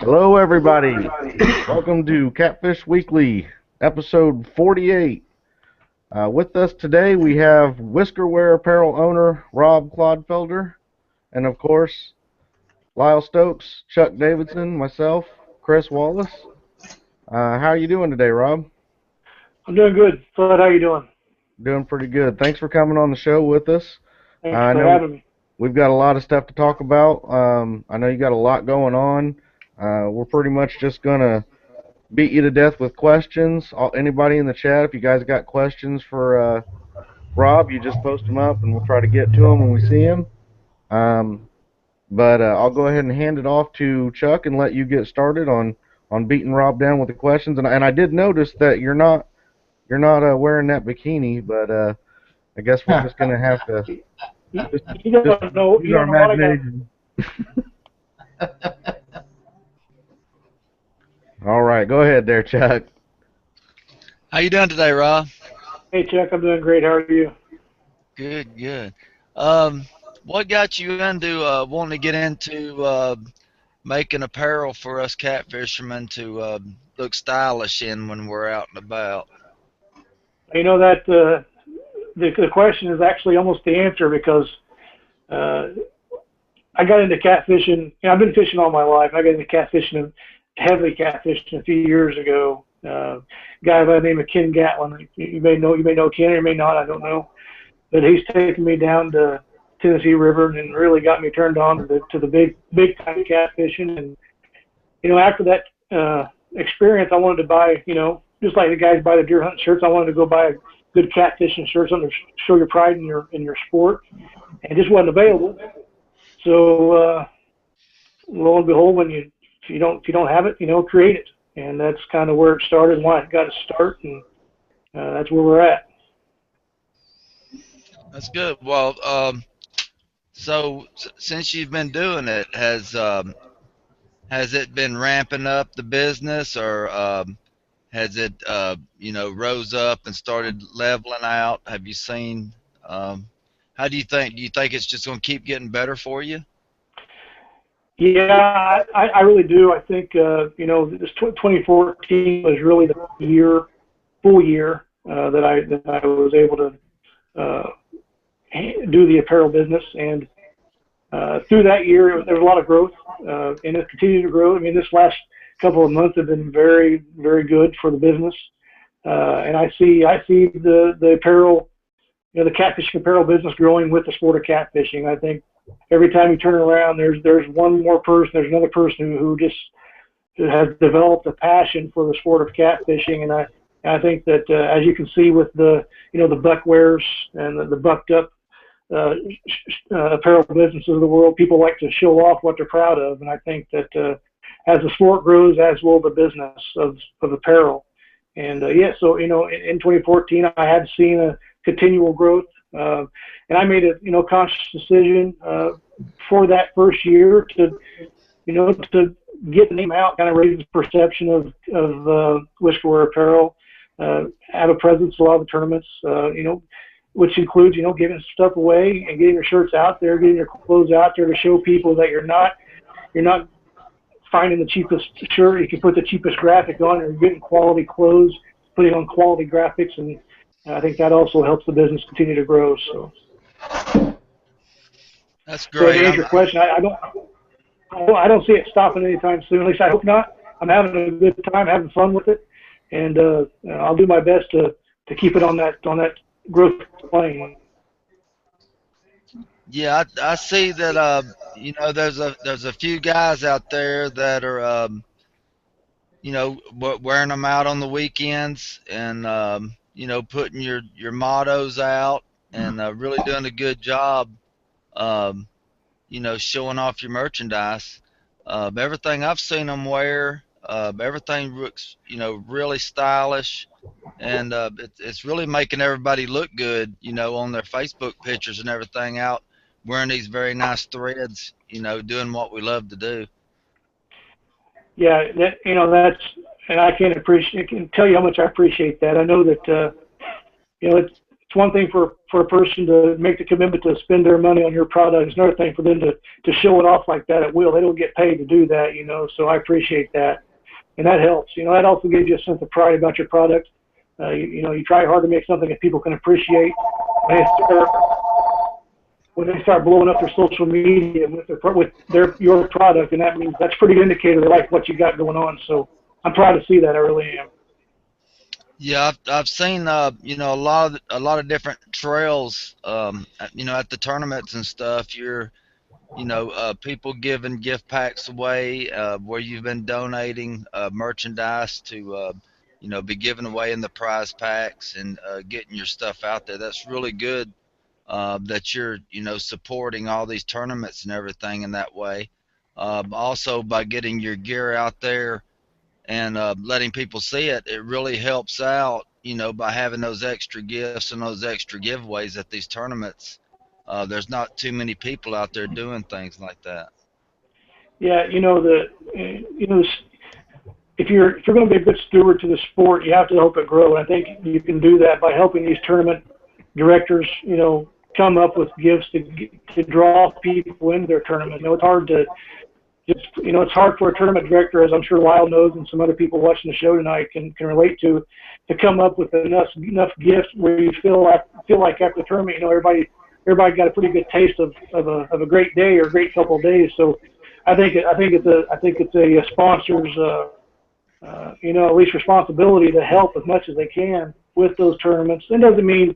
Hello, everybody. Welcome to Catfish Weekly, episode 48. With us today, we have Whisker Apparel owner Rob Clodfelder, and of course, Lyle Stokes, Chuck Davidson, myself, Chris Wallace. How are you doing today, Rob? I'm doing good. Fred, how you doing? Doing pretty good. Thanks for coming on the show with us. Thanks I for know having me. we've got a lot of stuff to talk about. I know you got a lot going on. We're pretty much just gonna beat you to death with questions. Anybody in the chat, if you guys got questions for Rob, you just post them up, and we'll try to get to them when we see them. Um, but I'll go ahead and hand it off to Chuck and let you get started on beating Rob down with the questions. And I did notice that you're not wearing that bikini, but I guess we're just gonna have to You, you, just you just don't know. use You our don't know what I got. imagination. All right, go ahead there, Chuck. How you doing today, Rob? Hey, Chuck, I'm doing great. How are you? Good, good. Um, what got you into wanting to get into making apparel for us catfishermen to look stylish in when we're out and about? You know that the question is actually almost the answer because uh, I got into catfishing. I've been fishing all my life. I got into catfishing, heavily catfishing a few years ago. Guy by the name of Ken Gatlin. You may know Ken, or you may not. I don't know. But he's taken me down to Tennessee River and really got me turned on to the big time catfishing. And after that experience, I wanted to buy, just like the guys buy the deer hunting shirts, I wanted to go buy a good catfishing shirt, something to show your pride in your sport, and it just wasn't available. So lo and behold, when if you don't have it, create it, and that's kind of where it started, and why it got to start, and that's where we're at. That's good. Well, so since you've been doing it, has it been ramping up the business, or has it rose up and started leveling out? Have you seen? How do you think? Do you think it's just going to keep getting better for you? Yeah, I really do. I think this 2014 was really the full year that I was able to uh, do the apparel business, and through that year there was a lot of growth, and it continued to grow. I mean, this last couple of months have been very very good for the business, and I see the apparel, the catfishing apparel business growing with the sport of catfishing. I think every time you turn around, there's one more person, there's another person who just has developed a passion for the sport of catfishing, and I think that as you can see with the buck wears and the bucked up uh, apparel businesses of the world, people like to show off what they're proud of, and I think that as the sport grows, as will the business of apparel. And yeah, so in 2014, I had seen a continual growth, and I made a conscious decision for that first year to get the name out, kind of raise the perception of Whisker Apparel, have a presence at a lot of the tournaments, which includes giving stuff away and getting your shirts out there, getting your clothes out there to show people that you're not finding the cheapest shirt. You can put the cheapest graphic on, or you're getting quality clothes, putting on quality graphics, and I think that also helps the business continue to grow. That's So to great. answer your question, I don't see it stopping anytime soon. At least I hope not. I'm having a good time, having fun with it, and I'll do my best to keep it on that growth plane. Yeah, I see that. There's a few guys out there that are wearing them out on the weekends, and putting your mottos out, and really doing a good job, um, showing off your merchandise. Everything I've seen them wear, everything looks really stylish, and it's really making everybody look good, on their Facebook pictures and everything, out wearing these very nice threads, doing what we love to do. Yeah, that's, and I can tell you how much I appreciate that. I know that it's it's one thing for a person to make the commitment to spend their money on your product. It's another thing for them to show it off like that at will. They don't get paid to do that, so I appreciate that. And that helps. That also gives you a sense of pride about your product. You try hard to make something that people can appreciate. When they start blowing up their social media with your product, and that means that's a pretty good indicator they like what you got going on. So I'm proud to see that. I really am. Yeah, I've seen a lot of different trails at the tournaments and stuff. People giving gift packs away where you've been donating merchandise to be given away in the prize packs and getting your stuff out there. That's really good that you're supporting all these tournaments and everything in that way. Also, by getting your gear out there and letting people see it, it really helps out, by having those extra gifts and those extra giveaways at these tournaments. There's not too many people out there doing things like that. Yeah, if you're going to be a good steward to the sport, you have to help it grow. And I think you can do that by helping these tournament directors, come up with gifts to draw people into their tournament. It's hard to it's hard for a tournament director, as I'm sure Lyle knows, and some other people watching the show tonight can relate to come up with enough gifts where you feel like after the tournament, everybody got a pretty good taste of a great day or a great couple of days. So I think it's a sponsor's at least responsibility to help as much as they can with those tournaments. It doesn't mean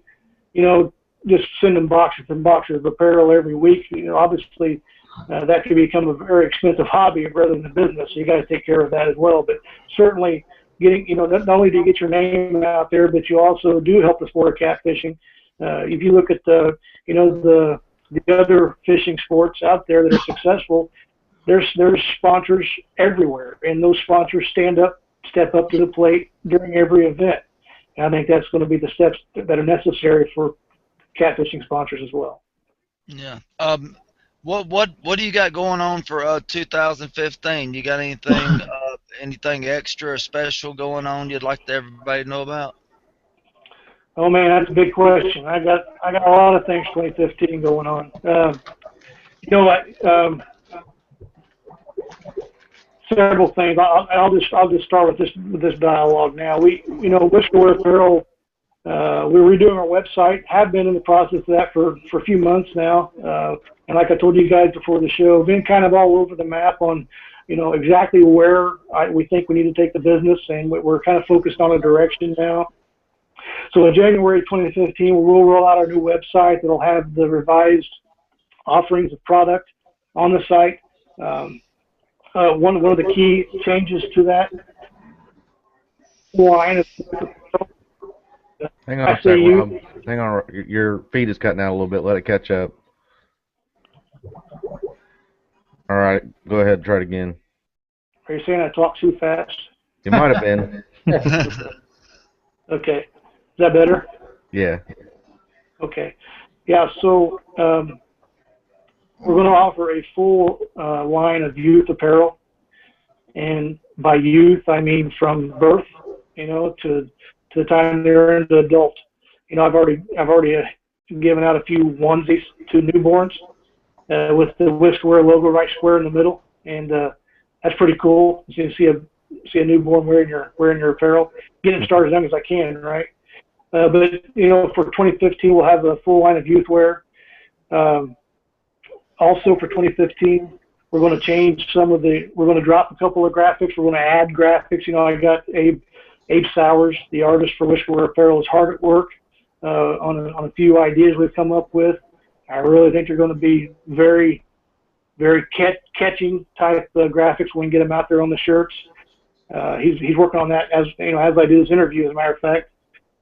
just send them boxes and boxes of apparel every week. Obviously that could become a very expensive hobby rather than a business. So you got to take care of that as well. But certainly getting not only do you get your name out there, but you also do help the sport of catfishing. If you look at the other fishing sports out there that are successful, there's sponsors everywhere, and those sponsors step up to the plate during every event. And I think that's going to be the steps that are necessary for catfishing sponsors as well. Yeah. What do you got going on for 2015? You got anything extra or special going on you'd like everybody to know about? Oh man, that's a big question. I got a lot of things 2015 going on. Several things. I'll just start with this dialogue now. Whisker Apparel, we're redoing our website. Have been in the process of that for a few months now. And like I told you guys before the show, been kind of all over the map on, exactly where we think we need to take the business, and we're kind of focused on a direction now. So in January 2015, we'll roll out our new website that'll have the revised offerings of product on the site. One of the key changes to that line is. Hang on a second. Hang on. Your feed is cutting out a little bit. Let it catch up. All right. Go ahead. Try it again. Are you saying I talk too fast? It might have been. Okay. Is that better? Yeah. Okay. Yeah. So we're going to offer a full line of youth apparel, and by youth I mean from birth, to the time they're into adult. I've already given out a few onesies to newborns with the Whisker logo right square in the middle, and that's pretty cool. You can see a newborn wearing your apparel. Getting started as young as I can, right? But for 2015 we'll have a full line of youth wear. Also for 2015, we're going to change we're going to drop a couple of graphics. We're going to add graphics. I got Abe Sowers, the artist for Whisker Apparel, is hard at work on a few ideas we've come up with. I really think they're going to be very, very catching type graphics when we get them out there on the shirts. He's working on that as I do this interview, as a matter of fact.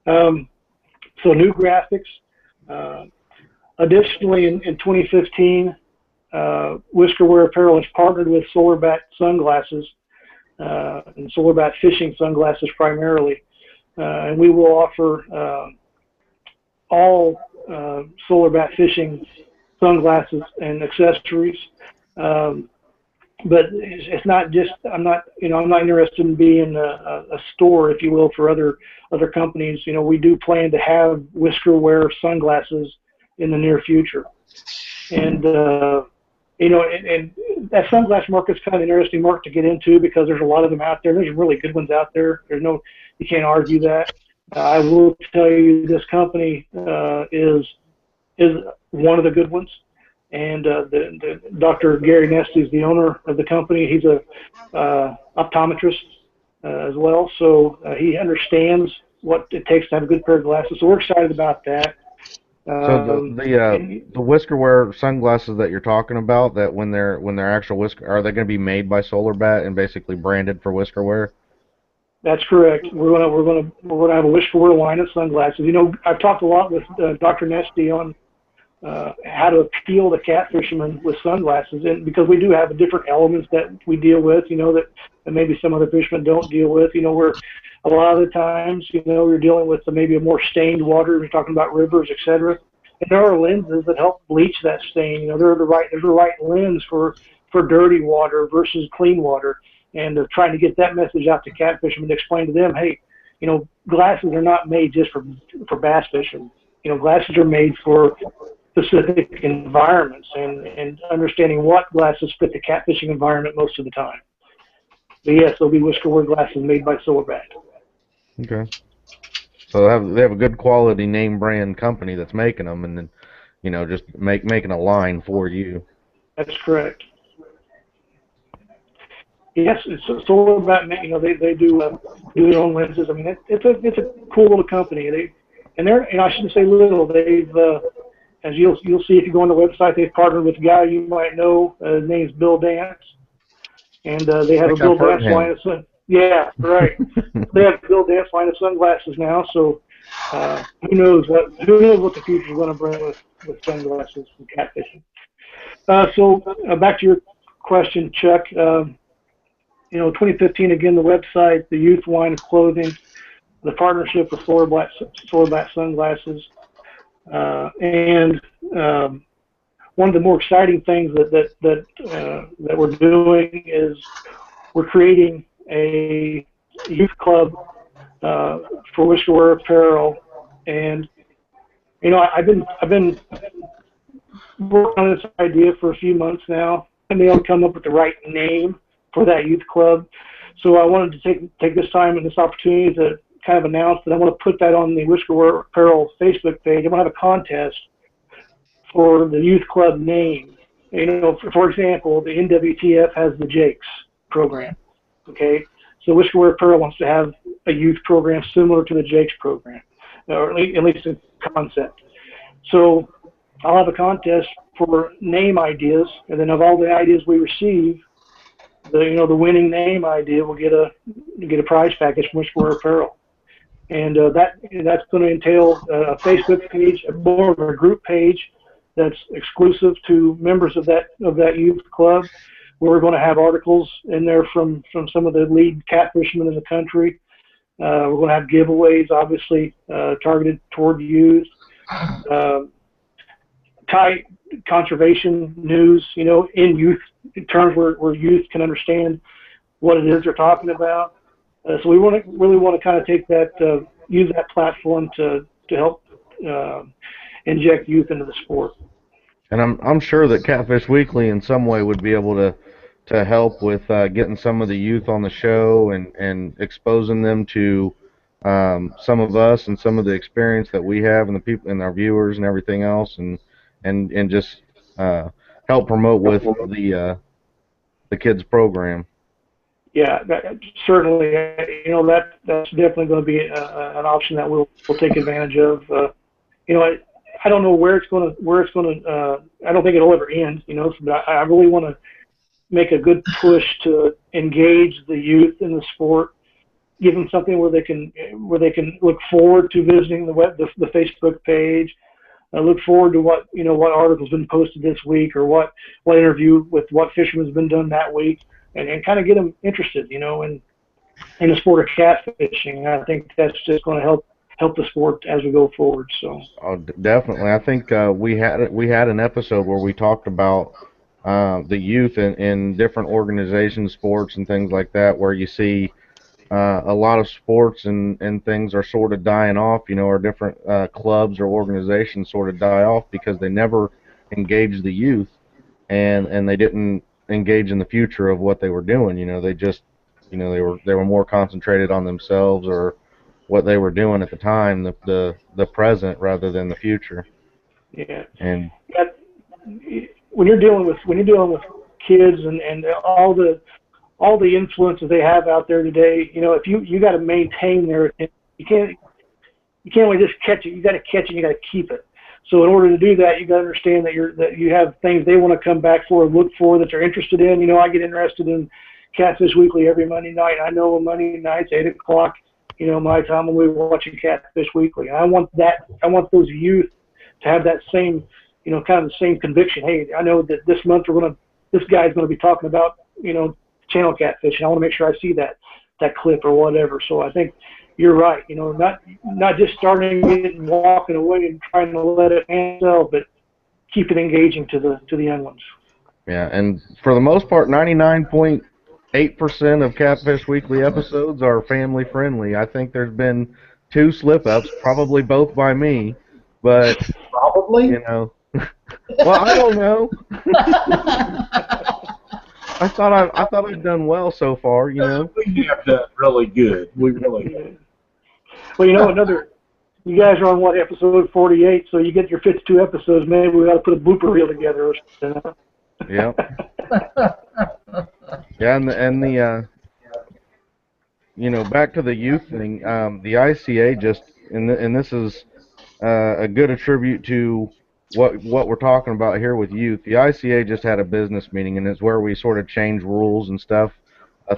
So new graphics. Additionally, in 2015, Whisker Apparel has partnered with Solarbat Sunglasses and Solarbat Fishing Sunglasses primarily, and we will offer all Solarbat Fishing sunglasses and accessories. but it's not just, I'm not interested in being a store, if you will, for other companies. We do plan to have Whisker wear sunglasses in the near future. And and that sunglass market's kind of an interesting market to get into because there's a lot of them out there. There's really good ones out there. You can't argue that. I will tell you, this company is one of the good ones. And the Dr. Gary Nesty is the owner of the company. He's a optometrist as well, so he understands what it takes to have a good pair of glasses. So we're excited about that. So the Whisker wear sunglasses that you're talking about, that when they're actual Whisker, are they going to be made by Solar Bat and basically branded for Whisker wear? That's correct. We're gonna have a Whisker wear line of sunglasses. I've talked a lot with Dr. Nesty on how to appeal to catfishermen with sunglasses, and because we do have different elements that we deal with, that maybe some other fishermen don't deal with. We're a lot of the times, we're dealing with maybe a more stained water. We're talking about rivers, etc. And there are lenses that help bleach that stain. There's the right lens for dirty water versus clean water, and trying to get that message out to catfishermen to explain to them, hey, glasses are not made just for bass fishing. Glasses are made for specific environments, and understanding what glasses fit the catfishing environment most of the time. But yes, there'll be Whisker wear glasses made by Solar Bat. Okay. So they have a good quality name brand company that's making them, and then just making a line for you. That's correct. Yes, it's Solar Bat. They do their own lenses. I mean, it's a cool little company. I shouldn't say little. They've as you'll see if you go on the website, they've partnered with a guy you might know. His name's Bill Dance, and they have a Bill Dance line of sunglasses. Yeah, right. They have a Bill Dance line of sunglasses now. So who knows what the future is going to bring with sunglasses and catfishing. So back to your question, Chuck. 2015 again. The website, the youth line of clothing, the partnership with Solar Bat sunglasses. And one of the more exciting things that we're doing is we're creating a youth club for Whisker wear apparel. And I've been working on this idea for a few months now, and they don't come up with the right name for that youth club. So I wanted to take this time and this opportunity to kind of announce that I want to put that on the Whisker wear apparel Facebook page. I'm going to have a contest for the youth club name. For example, the NWTF has the Jakes program. Okay, so Whisker wear apparel wants to have a youth program similar to the Jakes program, or at least a concept. So I'll have a contest for name ideas, and then of all the ideas we receive, the winning name idea will get a prize package from Whisker wear apparel. And that's going to entail a Facebook page, more of a group page that's exclusive to members of that youth club, where we're going to have articles in there from some of the lead catfishermen in the country. We're going to have giveaways, obviously, targeted toward youth. Tight conservation news, in youth terms where youth can understand what it is they're talking about. So we really want to kind of take that, use that platform to help inject youth into the sport. And I'm sure that Catfish Weekly in some way would be able to help with getting some of the youth on the show and exposing them to some of us and some of the experience that we have and the people and our viewers and everything else, and just help promote with the kids program. Yeah, certainly. That's definitely going to be an option that we'll take advantage of. I don't know where it's going to. I don't think it'll ever end. But I really want to make a good push to engage the youth in the sport, give them something where they can look forward to visiting the Facebook page, look forward to what article's been posted this week, or what interview with what fisherman's been done that week. And kind of get them interested, in the sport of catfishing. I think that's just going to help the sport as we go forward. So. Oh, definitely. I think we had an episode where we talked about the youth in different organizations, sports, and things like that, where you see a lot of sports and things are sort of dying off, or different clubs or organizations sort of die off because they never engage the youth and they didn't engage in the future of what they were doing. They just, they were more concentrated on themselves or what they were doing at the time, the present rather than the future. Yeah. And That, when you're dealing with kids and all the influences they have out there today, if you got to maintain their attention. You can't only just catch it. You got to catch it. You got to keep it. So in order to do that, you got to understand that you have things they want to come back for, look for, that they're interested in. I get interested in Catfish Weekly every Monday night. I know on Monday nights, 8 o'clock, my time, when we're watching Catfish Weekly. I want those youth to have that same, kind of the same conviction. Hey, I know that this month this guy's going to be talking about, channel catfish, and I want to make sure I see that clip or whatever. So I think you're right. Not just starting it and walking away and trying to let it sell, but keep it engaging to the young ones. yeah, and for the most part, 99.8% of Catfish Weekly episodes are family friendly. I think there's been two slip ups, probably both by me, but Probably. well, I don't know. I thought I'd done well so far. We have done really good. We really Yeah. Well, you guys are on what, episode 48, so you get your 52 episodes. Maybe we got to put a blooper reel together or something. Yeah. Yeah, and back to the youth thing. The ICA just, and this is a good attribute to what we're talking about here with youth. The ICA just had a business meeting, and it's where we sort of change rules and stuff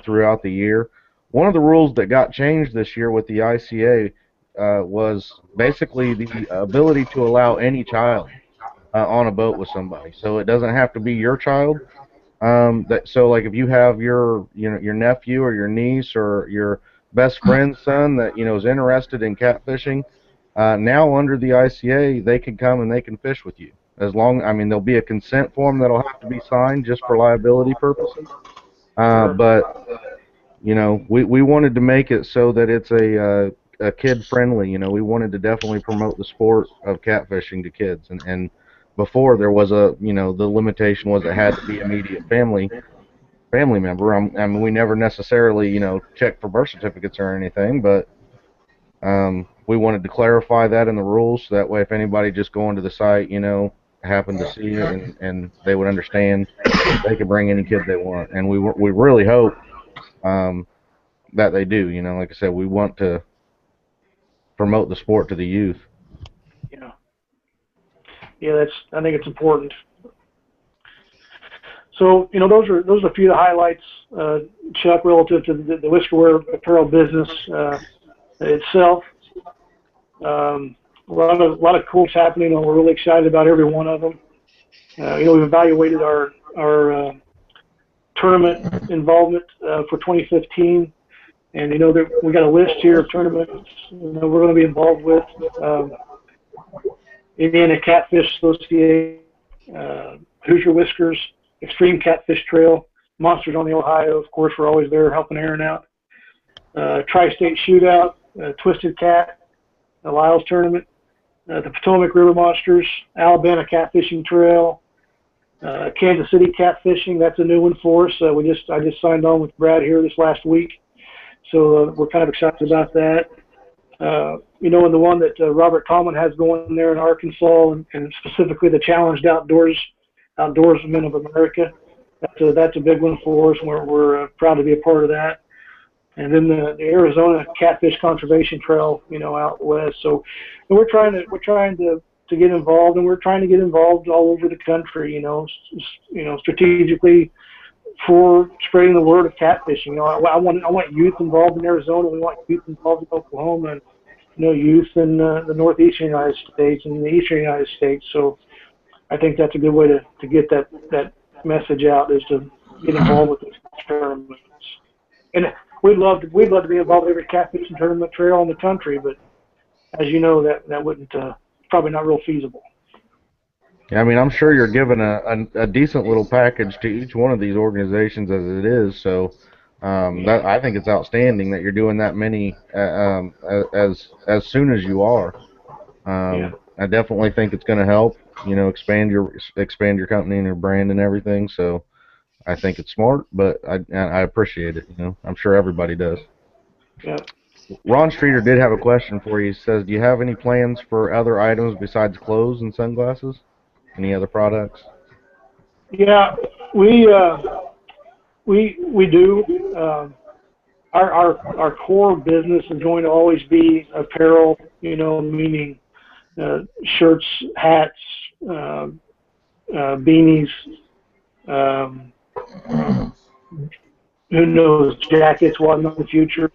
throughout the year. One of the rules that got changed this year with the ICA was basically the ability to allow any child on a boat with somebody. So it doesn't have to be your child. So like if you have your nephew or your niece or your best friend's son that is interested in catfishing, now under the ICA they can come and they can fish with you. There'll be a consent form that'll have to be signed just for liability purposes. But we wanted to make it so that it's a kid friendly. We wanted to definitely promote the sport of catfishing to kids, and before there was the limitation was it had to be immediate family member. We never necessarily checked for birth certificates or anything, but we wanted to clarify that in the rules so that way if anybody just going to the site happened to see it and they would understand they could bring any kid they want, and we really hope that they do. Like I said, we want to promote the sport to the youth. Yeah, I think it's important. So those are a few of the highlights, Chuck, relative to the Whisker apparel business itself. A lot of cool happening, and we're really excited about every one of them. We've evaluated our tournament involvement for 2015, and that we got a list here of tournaments we're going to be involved with. Indiana Catfish Association, Hoosier Whiskers, Extreme Catfish Trail, Monsters on the Ohio. Of course, we're always there helping Aaron out. Tri-State Shootout, Twisted Cat, the Lyles Tournament, the Potomac River Monsters, Alabama Catfishing Trail, Kansas City Catfishing. That's a new one for us. I just signed on with Brad here this last week, so we're kind of excited about that. And the one that Robert Tomlin has going there in Arkansas, and specifically the Challenged Outdoorsmen of America. That's a big one for us, and we're proud to be a part of that. And then the Arizona Catfish Conservation Trail, out west. So we're trying to get involved, and we're trying to get involved all over the country. Strategically for spreading the word of catfishing. I want youth involved in Arizona. We want youth involved in Oklahoma, and youth in the northeastern United States and the eastern United States. So I think that's a good way to get that message out, is to get involved with these tournaments. And we'd love to be involved in every catfishing tournament trail in the country, but as you know, that wouldn't probably not real feasible. Yeah, I mean, I'm sure you're giving a decent little package to each one of these organizations as it is. So that I think it's outstanding that you're doing that many as soon as you are. Yeah. I definitely think it's going to help, expand your company and your brand and everything. So I think it's smart, but I appreciate it. I'm sure everybody does. Yeah. Ron Streeter did have a question for you. He says, "Do you have any plans for other items besides clothes and sunglasses? Any other products?" Yeah. We do. Our core business is going to always be apparel. Meaning shirts, hats, uh, beanies. Um, who knows, jackets, whatnot in the future.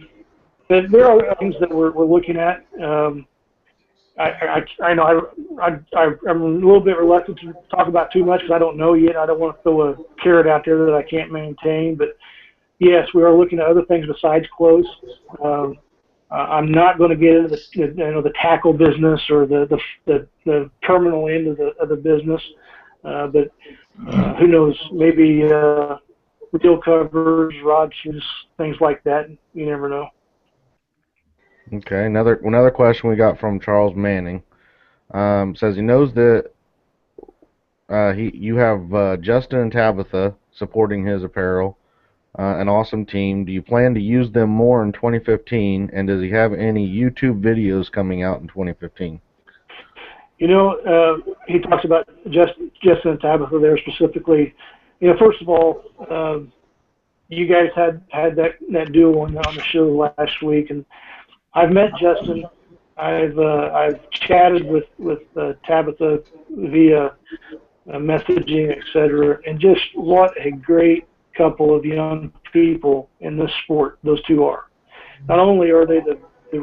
But there are things that we're looking at. I know I'm a little bit reluctant to talk about too much because I don't know yet. I don't want to throw a carrot out there that I can't maintain. But yes, we are looking at other things besides clothes. Um, I'm not going to get into the tackle business or the terminal end of the business. But who knows? Maybe reel covers, rod shoes, things like that. You never know. Okay, another question we got from Charles Manning. Says he knows that you have Justin and Tabitha supporting his apparel, an awesome team. Do you plan to use them more in 2015? And does he have any YouTube videos coming out in 2015? He talks about Justin and Tabitha there specifically. First of all, you guys had that duo on the show last week, and I've met Justin. I've chatted with Tabitha via messaging, etc. And just what a great couple of young people in this sport those two are. Not only are they the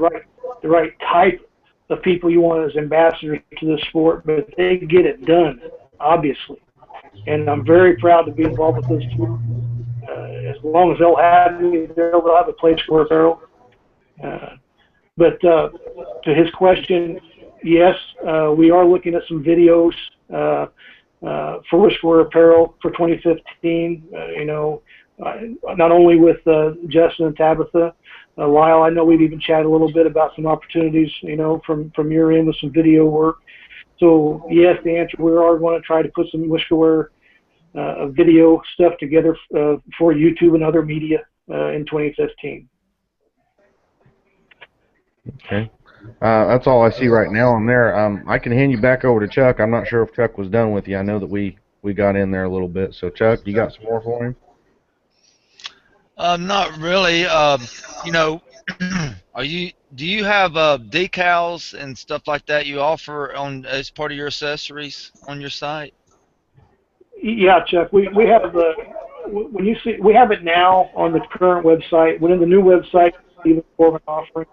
right type of people you want as ambassadors to this sport, but they get it done, obviously. And I'm very proud to be involved with those two. As long as they'll have me, they'll have a place for apparel. Uh, but to his question, yes, we are looking at some videos for Whisker Apparel for 2015. Not only with Justin and Tabitha, Lyle, I know we've even chatted a little bit about some opportunities, from your end with some video work. So yes, the answer, we are going to try to put some Whiskerware video stuff together for YouTube and other media in 2015. Okay. That's all I see right now on there. I can hand you back over to Chuck. I'm not sure if Chuck was done with you. I know that we got in there a little bit. So Chuck, you got some more for him? Not really. You know, do you have decals and stuff like that you offer on as part of your accessories on your site? Yeah, Chuck, we have when you see, we have it now on the current website. When in the new website, even more of an offering.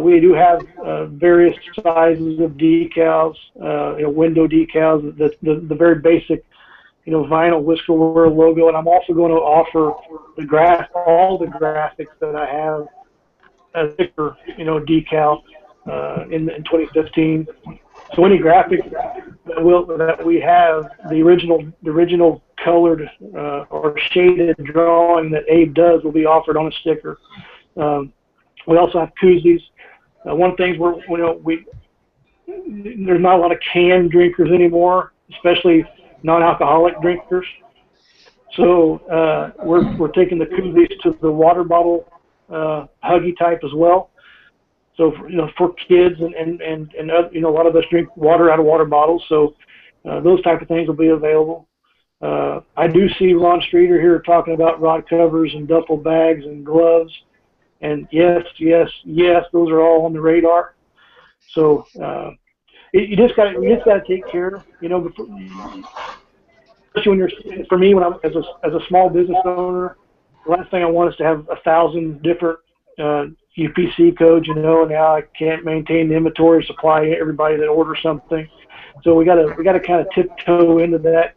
We do have various sizes of decals, window decals, the very basic, vinyl Whiskerware logo, and I'm also going to offer all the graphics that I have as sticker, decal in 2015. So any graphics that we have, the original colored or shaded drawing that Abe does will be offered on a sticker. We also have koozies. One thing there's not a lot of canned drinkers anymore, especially non-alcoholic drinkers. So we're taking the koozies to the water bottle huggy type as well. So for kids and a lot of us drink water out of water bottles. So those type of things will be available. I do see Ron Streeter here talking about rod covers and duffel bags and gloves. And yes, those are all on the radar. So you just got to take care, before, especially when for me, when I'm as a small business owner, the last thing I want is to have 1,000 different UPC codes, and now I can't maintain the inventory or supply everybody that orders something. So we got to kind of tiptoe into that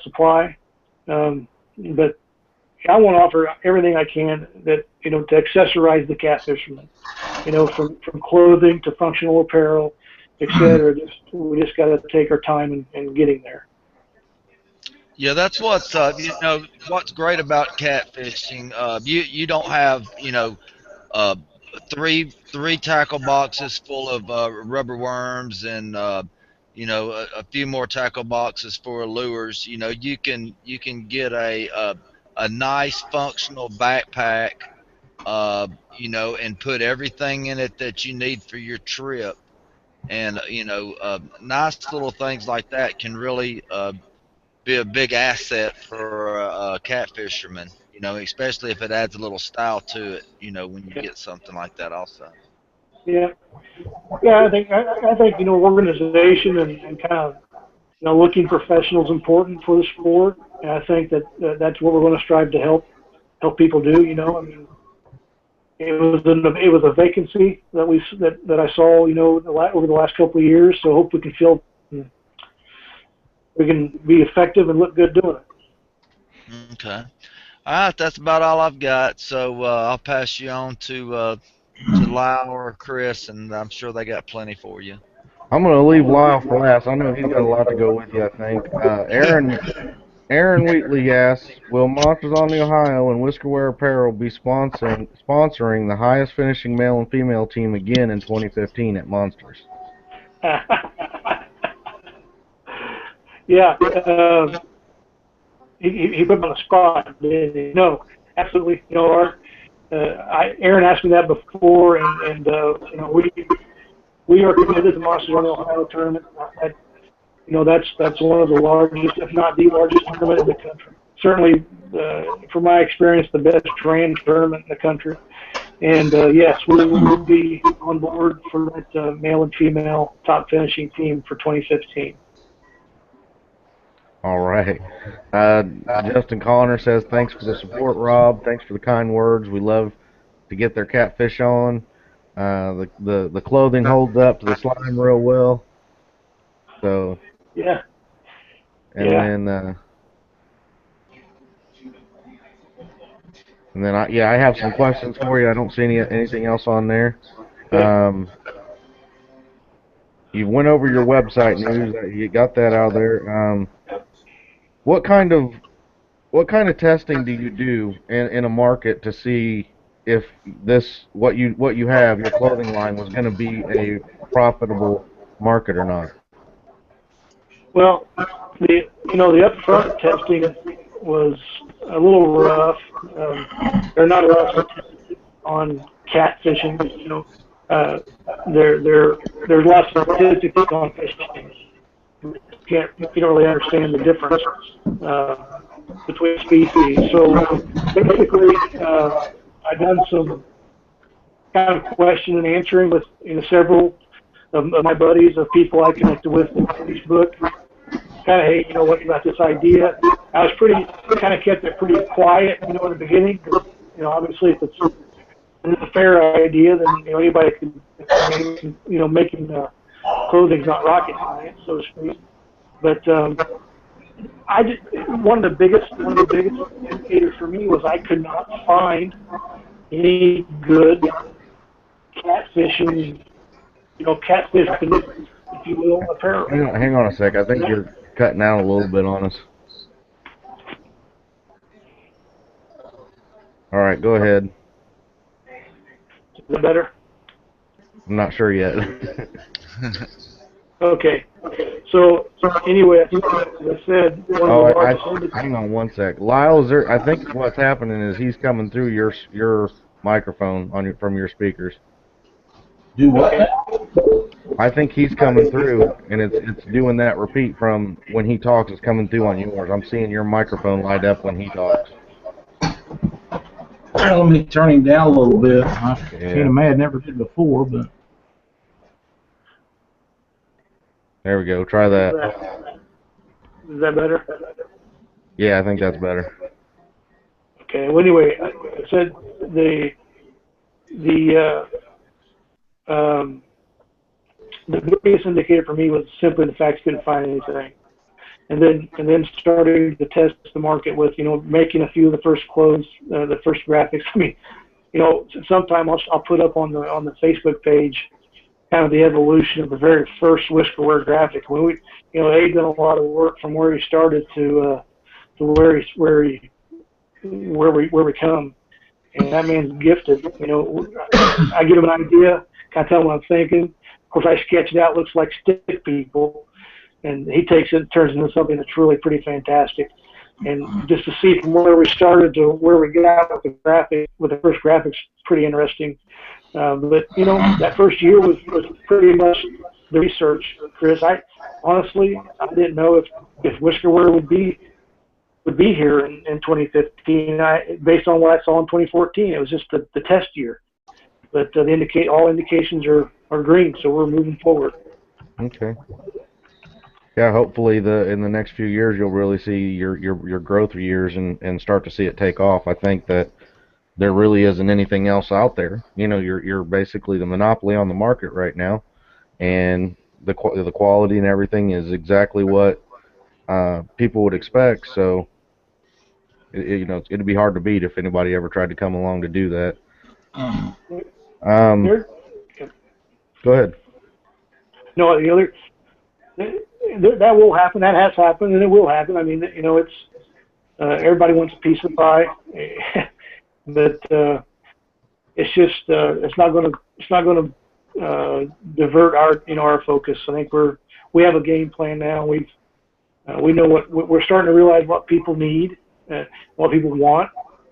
supply. But I want to offer everything I can to accessorize the catfisherman, from clothing to functional apparel, etc. We just got to take our time in getting there. Yeah, that's what's what's great about catfishing. You don't have uh, three tackle boxes full of rubber worms and a few more tackle boxes for lures. You can get a nice functional backpack, and put everything in it that you need for your trip. And nice little things like that can really be a big asset for a catfisherman. Especially if it adds a little style to it. When you Yeah, get something like that, also. yeah, yeah. I think organization and kind of looking professional is important for the sport, and I think that's what we're going to strive to help people do. I mean, it was a vacancy that I saw over the last couple of years. So I hope we can be effective and look good doing it. Okay. All right, that's about all I've got. So I'll pass you on to Lyle or Chris, and I'm sure they got plenty for you. I'm gonna leave Lyle for last. I know he's got a lot to go with you. I think. Aaron Wheatley asks, "Will Monsters on the Ohio and Whisker Apparel be sponsoring the highest finishing male and female team again in 2015 at Monsters?" Yeah, he put me on the spot. Didn't he? No, absolutely. Aaron asked me that before, and we are committed to the Monsters on the Ohio tournament. That's one of the largest, if not the largest tournament in the country. Certainly, from my experience, the best ran tournament in the country. And yes, we will be on board for that male and female top finishing team for 2015. All right. Justin Connor says, "Thanks for the support, Rob. Thanks for the kind words. We love to get their catfish on. The clothing holds up to the slime real well. So, Yeah, and yeah. then I have some questions for you. I don't see anything else on there. Okay. You went over your website news. You got that out there. What kind of testing do you do in a market to see if what you have, your clothing line, was going to be a profitable market or not?" Well, the upfront testing was a little rough. They're not a lot of statistics on catfishing. There's lots of statistics on fishing. You don't really understand the difference between species. So basically, I've done some kind of question and answering with several of my buddies, of people I connected with in Facebook. Kind of, hey, what about this idea? I was kind of kept it pretty quiet, in the beginning, because, obviously if it's a fair idea, then, anybody can, making clothing's not rocket science, so to speak. But one of the biggest indicators for me was I could not find any good catfishing, catfish canoes, if you will, apparel. Hang on a sec. I think you're cutting out a little bit on us. All right, go ahead. Is that better? I'm not sure yet. Okay. So anyway, as I said, one of the largest. Hang on one sec. Lyle, I think what's happening is he's coming through your microphone from your speakers. Do what? I think he's coming through, and it's doing that repeat from when he talks. It's coming through on yours. I'm seeing your microphone light up when he talks. Let me turn him down a little bit. I can't imagine, never did before, but. There we go. Try that. Is that better? Yeah, I think that's better. Okay. Well, anyway, I said the biggest indicator for me was simply the fact I couldn't find anything, and then starting to test the market with making a few of the first clothes, the first graphics. I mean, sometime I'll put up on the Facebook page kind of the evolution of the very first Whiskerware graphic. When we, Abe done a lot of work from where he started to where we come, and that man's gifted. I give him an idea, kind of tell him what I'm thinking. Of course, I sketch it out. Looks like stick people, and he takes it and turns it into something that's really pretty fantastic. And just to see from where we started to where we got with the first graphics, pretty interesting. But that first year was pretty much the research, Chris. I honestly didn't know if Whiskerware would be here in 2015. Based on what I saw in 2014, it was just the test year. But all indications are green, so we're moving forward. Okay. Yeah, hopefully in the next few years you'll really see your growth years and start to see it take off. I think that there really isn't anything else out there. You're basically the monopoly on the market right now, and the quality and everything is exactly what people would expect. So it'd be hard to beat if anybody ever tried to come along to do that. Go ahead. No, that will happen. That has happened, and it will happen. I mean, it's everybody wants a piece of the pie, but it's just it's not going to divert our focus. I think we have a game plan now. We know what we're starting to realize what people need, what people want,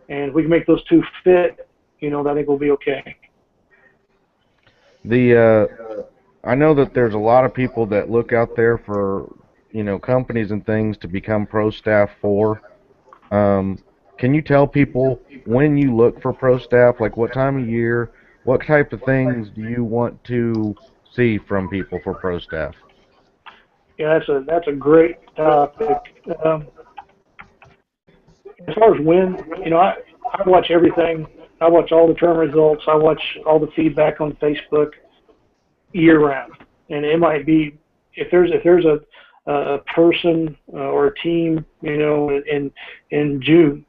and if we can make those two fit, I think we'll be okay. I know that there's a lot of people that look out there for, companies and things to become pro staff for. Can you tell people when you look for pro staff, like what time of year, what type of things do you want to see from people for pro staff? Yeah, that's a great topic. As far as when, I watch everything. I watch all the term results. I watch all the feedback on Facebook year round. And it might be if there's a person or a team, in June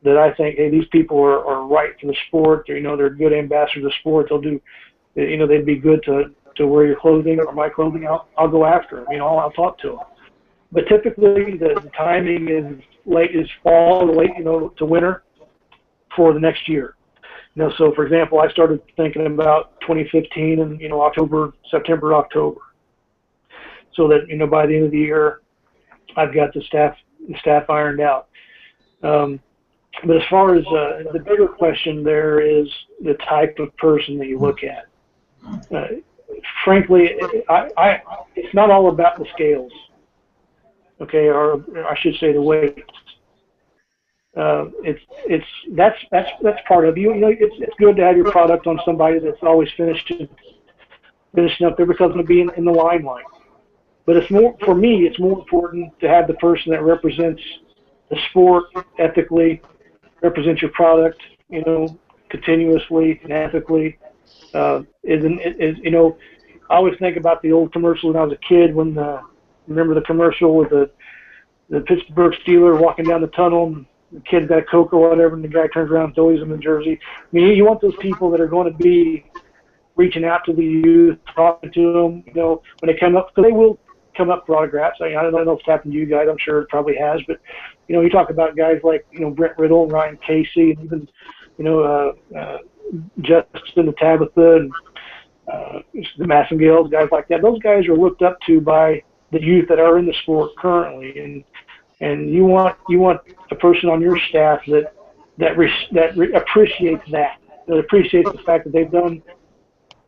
that I think, hey, these people are right for the sport. They're good ambassadors of the sport. They'll do, they'd be good to wear your clothing or my clothing. I'll go after them. I'll talk to them. But typically the timing is fall, late, to winter for the next year. So for example, I started thinking about 2015 and September, October, so that by the end of the year, I've got the staff ironed out. But as far as the bigger question, there is the type of person that you look at. Frankly, it's not all about the scales, or I should say the weight. That's part of you. It's good to have your product on somebody that's always finishing up there because it'll be in the limelight. But it's more, for me, it's more important to have the person that represents the sport ethically, represents your product, continuously and ethically. I always think about the old commercial when I was a kid. Remember the commercial with the Pittsburgh Steeler walking down the tunnel, and the kid got a Coke or whatever, and the guy turns around and throws him in jersey. I mean, you want those people that are going to be reaching out to the youth, talking to them, when they come up, because they will come up for autographs. I don't know if it's happened to you guys. I'm sure it probably has, but you talk about guys like Brent Riddle, Ryan Casey, and even Justin the Tabitha and the Massengales, guys like that. Those guys are looked up to by the youth that are in the sport currently, and you want a person on your staff that appreciates that appreciates the fact that they've done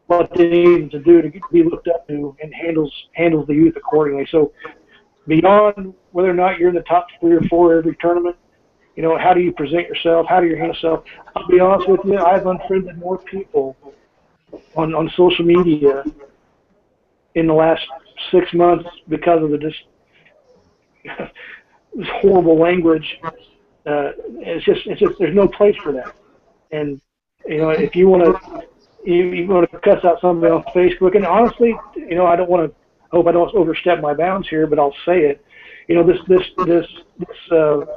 what they need to do to be looked up to and handles the youth accordingly. So beyond whether or not you're in the top 3 or 4 every tournament, how do you present yourself? How do you handle yourself? I'll be honest with you, I've unfriended more people on social media in the last 6 months because of this horrible language. It's just there's no place for that. And if you want to cuss out somebody on Facebook, and honestly, I hope I don't overstep my bounds here, but I'll say it. This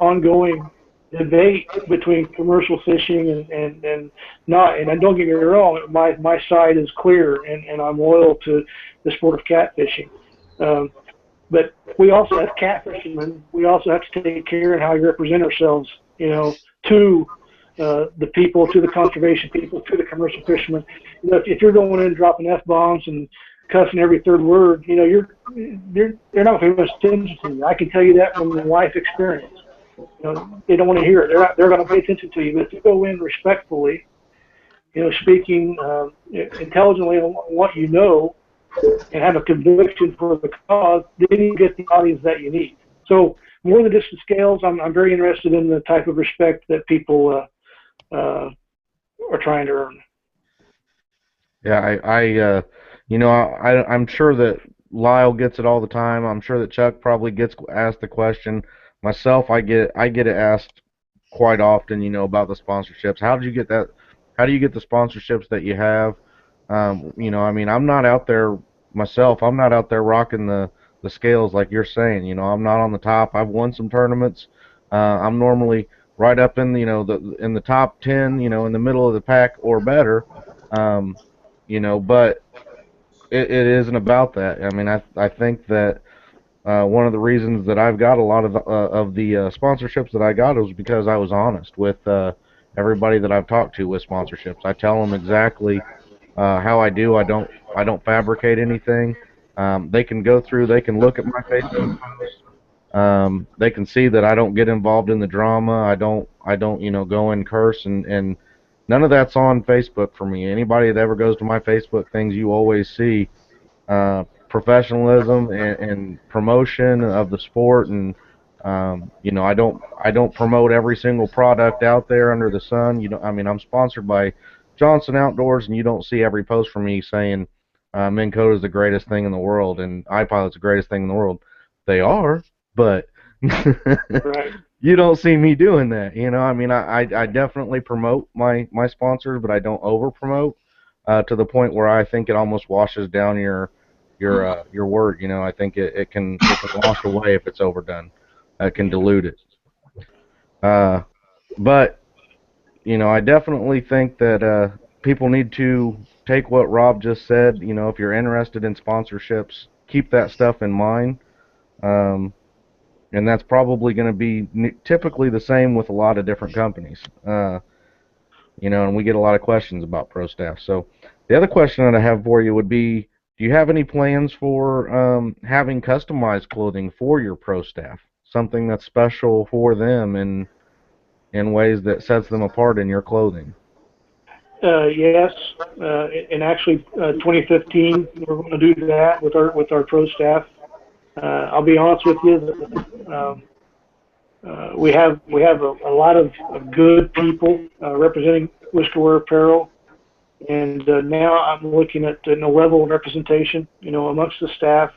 ongoing debate between commercial fishing and not. And don't get me wrong, my side is clear, and I'm loyal to the sport of catfishing. But we also, as catfishermen, we also have to take care of how we represent ourselves, to the people, to the conservation people, to the commercial fishermen. If you're going in and dropping F-bombs and cussing every third word, they're not paying much attention to you. I can tell you that from life experience. They don't want to hear it. They're going to pay attention to you. But if you go in respectfully, speaking intelligently on what you know, and have a conviction for the cause, then you get the audience that you need. So more than just the scales, I'm very interested in the type of respect that people are trying to earn. Yeah, I'm sure that Lyle gets it all the time. I'm sure that Chuck probably gets asked the question. Myself, I get it asked quite often, about the sponsorships. How did you get that? How do you get the sponsorships that you have? I'm not out there myself. I'm not out there rocking the scales like you're saying. I'm not on the top. I've won some tournaments. I'm normally right up in in the top 10, in the middle of the pack or better. Um, but it isn't about that. I mean, I think that one of the reasons that I've got a lot of the sponsorships that I got was because I was honest with everybody that I've talked to with sponsorships. I tell them exactly how I do. I don't fabricate anything. They can go through. They can look at my Facebook posts. They can see that I don't get involved in the drama. I don't go and curse and none of that's on Facebook for me. Anybody that ever goes to my Facebook things, you always see professionalism and promotion of the sport, and I don't promote every single product out there under the sun. I mean, I'm sponsored by Johnson Outdoors, and you don't see every post from me saying Minn Kota is the greatest thing in the world and iPilot's the greatest thing in the world. They are, but Right. you don't see me doing that. I mean, I definitely promote my sponsors, but I don't over promote to the point where I think it almost washes down your word. I think it can wash away if it's overdone. It can dilute it. Uh, but I definitely think that people need to take what Rob just said. If you're interested in sponsorships, keep that stuff in mind. Um, and that's probably going to be typically the same with a lot of different companies. And we get a lot of questions about pro staff. So the other question that I have for you would be, do you have any plans for having customized clothing for your pro staff? Something that's special for them in ways that sets them apart in your clothing? Yes, and actually, 2015 we're going to do that with our pro staff. I'll be honest with you. We have a lot of good people representing Whisker Apparel, and now I'm looking at a level of representation, amongst the staff.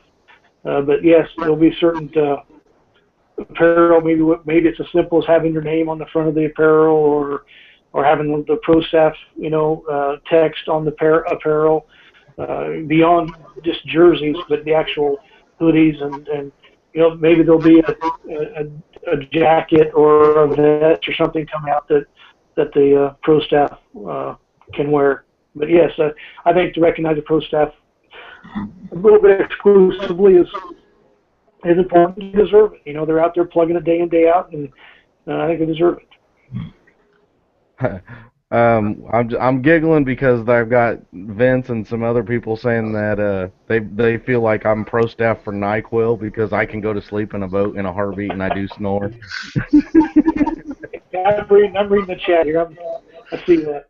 But yes, there'll be certain apparel. Maybe it's as simple as having your name on the front of the apparel, or having the pro staff, text on the apparel. Beyond just jerseys, but the actual hoodies and maybe there'll be a jacket or a vest or something come out that the pro staff can wear. But yes, I think to recognize the pro staff a little bit exclusively is important. They deserve it. They're out there plugging it day in, day out, and I think they deserve it. I'm giggling because I've got Vince and some other people saying that they feel like I'm pro staff for NyQuil because I can go to sleep in a boat in a heartbeat and I do snore. I'm reading the chat here. I see that.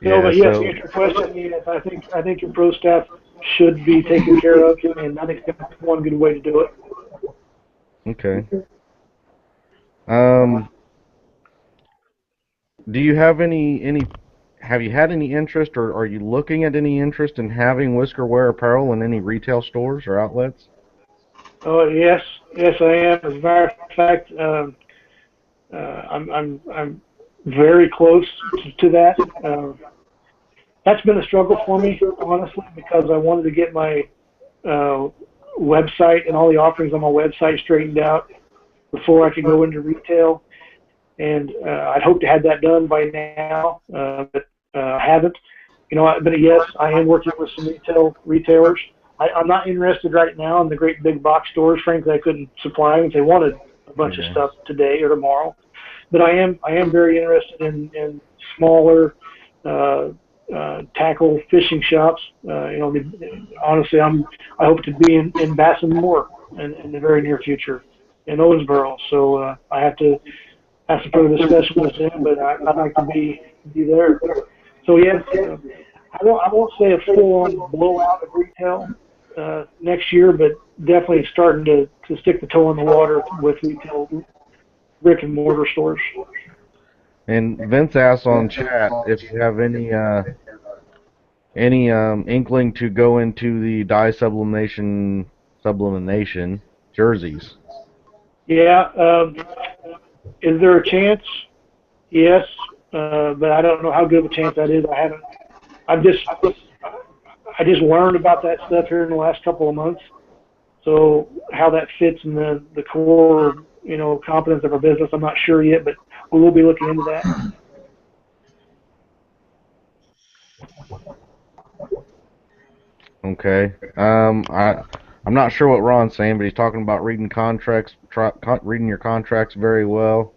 Yeah. But yes, to answer your question, yes, I think your pro staff should be taken care of, and I think that's one good way to do it. Okay. Do you have have you had any interest, or are you looking at any interest in having Whisker Wear apparel in any retail stores or outlets? Oh yes, I am. As a matter of fact, I'm very close to that. That's been a struggle for me, honestly, because I wanted to get my website and all the offerings on my website straightened out. before I could go into retail. And I'd hope to have that done by now, but I haven't. But yes, I am working with some retailers. I'm not interested right now in the great big box stores. Frankly, I couldn't supply them if they wanted a bunch of stuff today or tomorrow. But I am very interested in smaller tackle fishing shops. Honestly, I hope to be in Bass and More in the very near future in Owensboro. So I have to further discussion with them, but I'd like to be there. So yes, I won't say a full-on blowout of retail next year, but definitely starting to stick the toe in the water with retail brick and mortar stores. And Vince asked on chat if you have any inkling to go into the dye sublimation jerseys. Yeah. Is there a chance? Yes, but I don't know how good of a chance that is. I just learned about that stuff here in the last couple of months. So how that fits in the core, competence of our business, I'm not sure yet, but we will be looking into that. Okay. I'm not sure what Ron's saying, but he's talking about reading contracts, reading your contracts very well.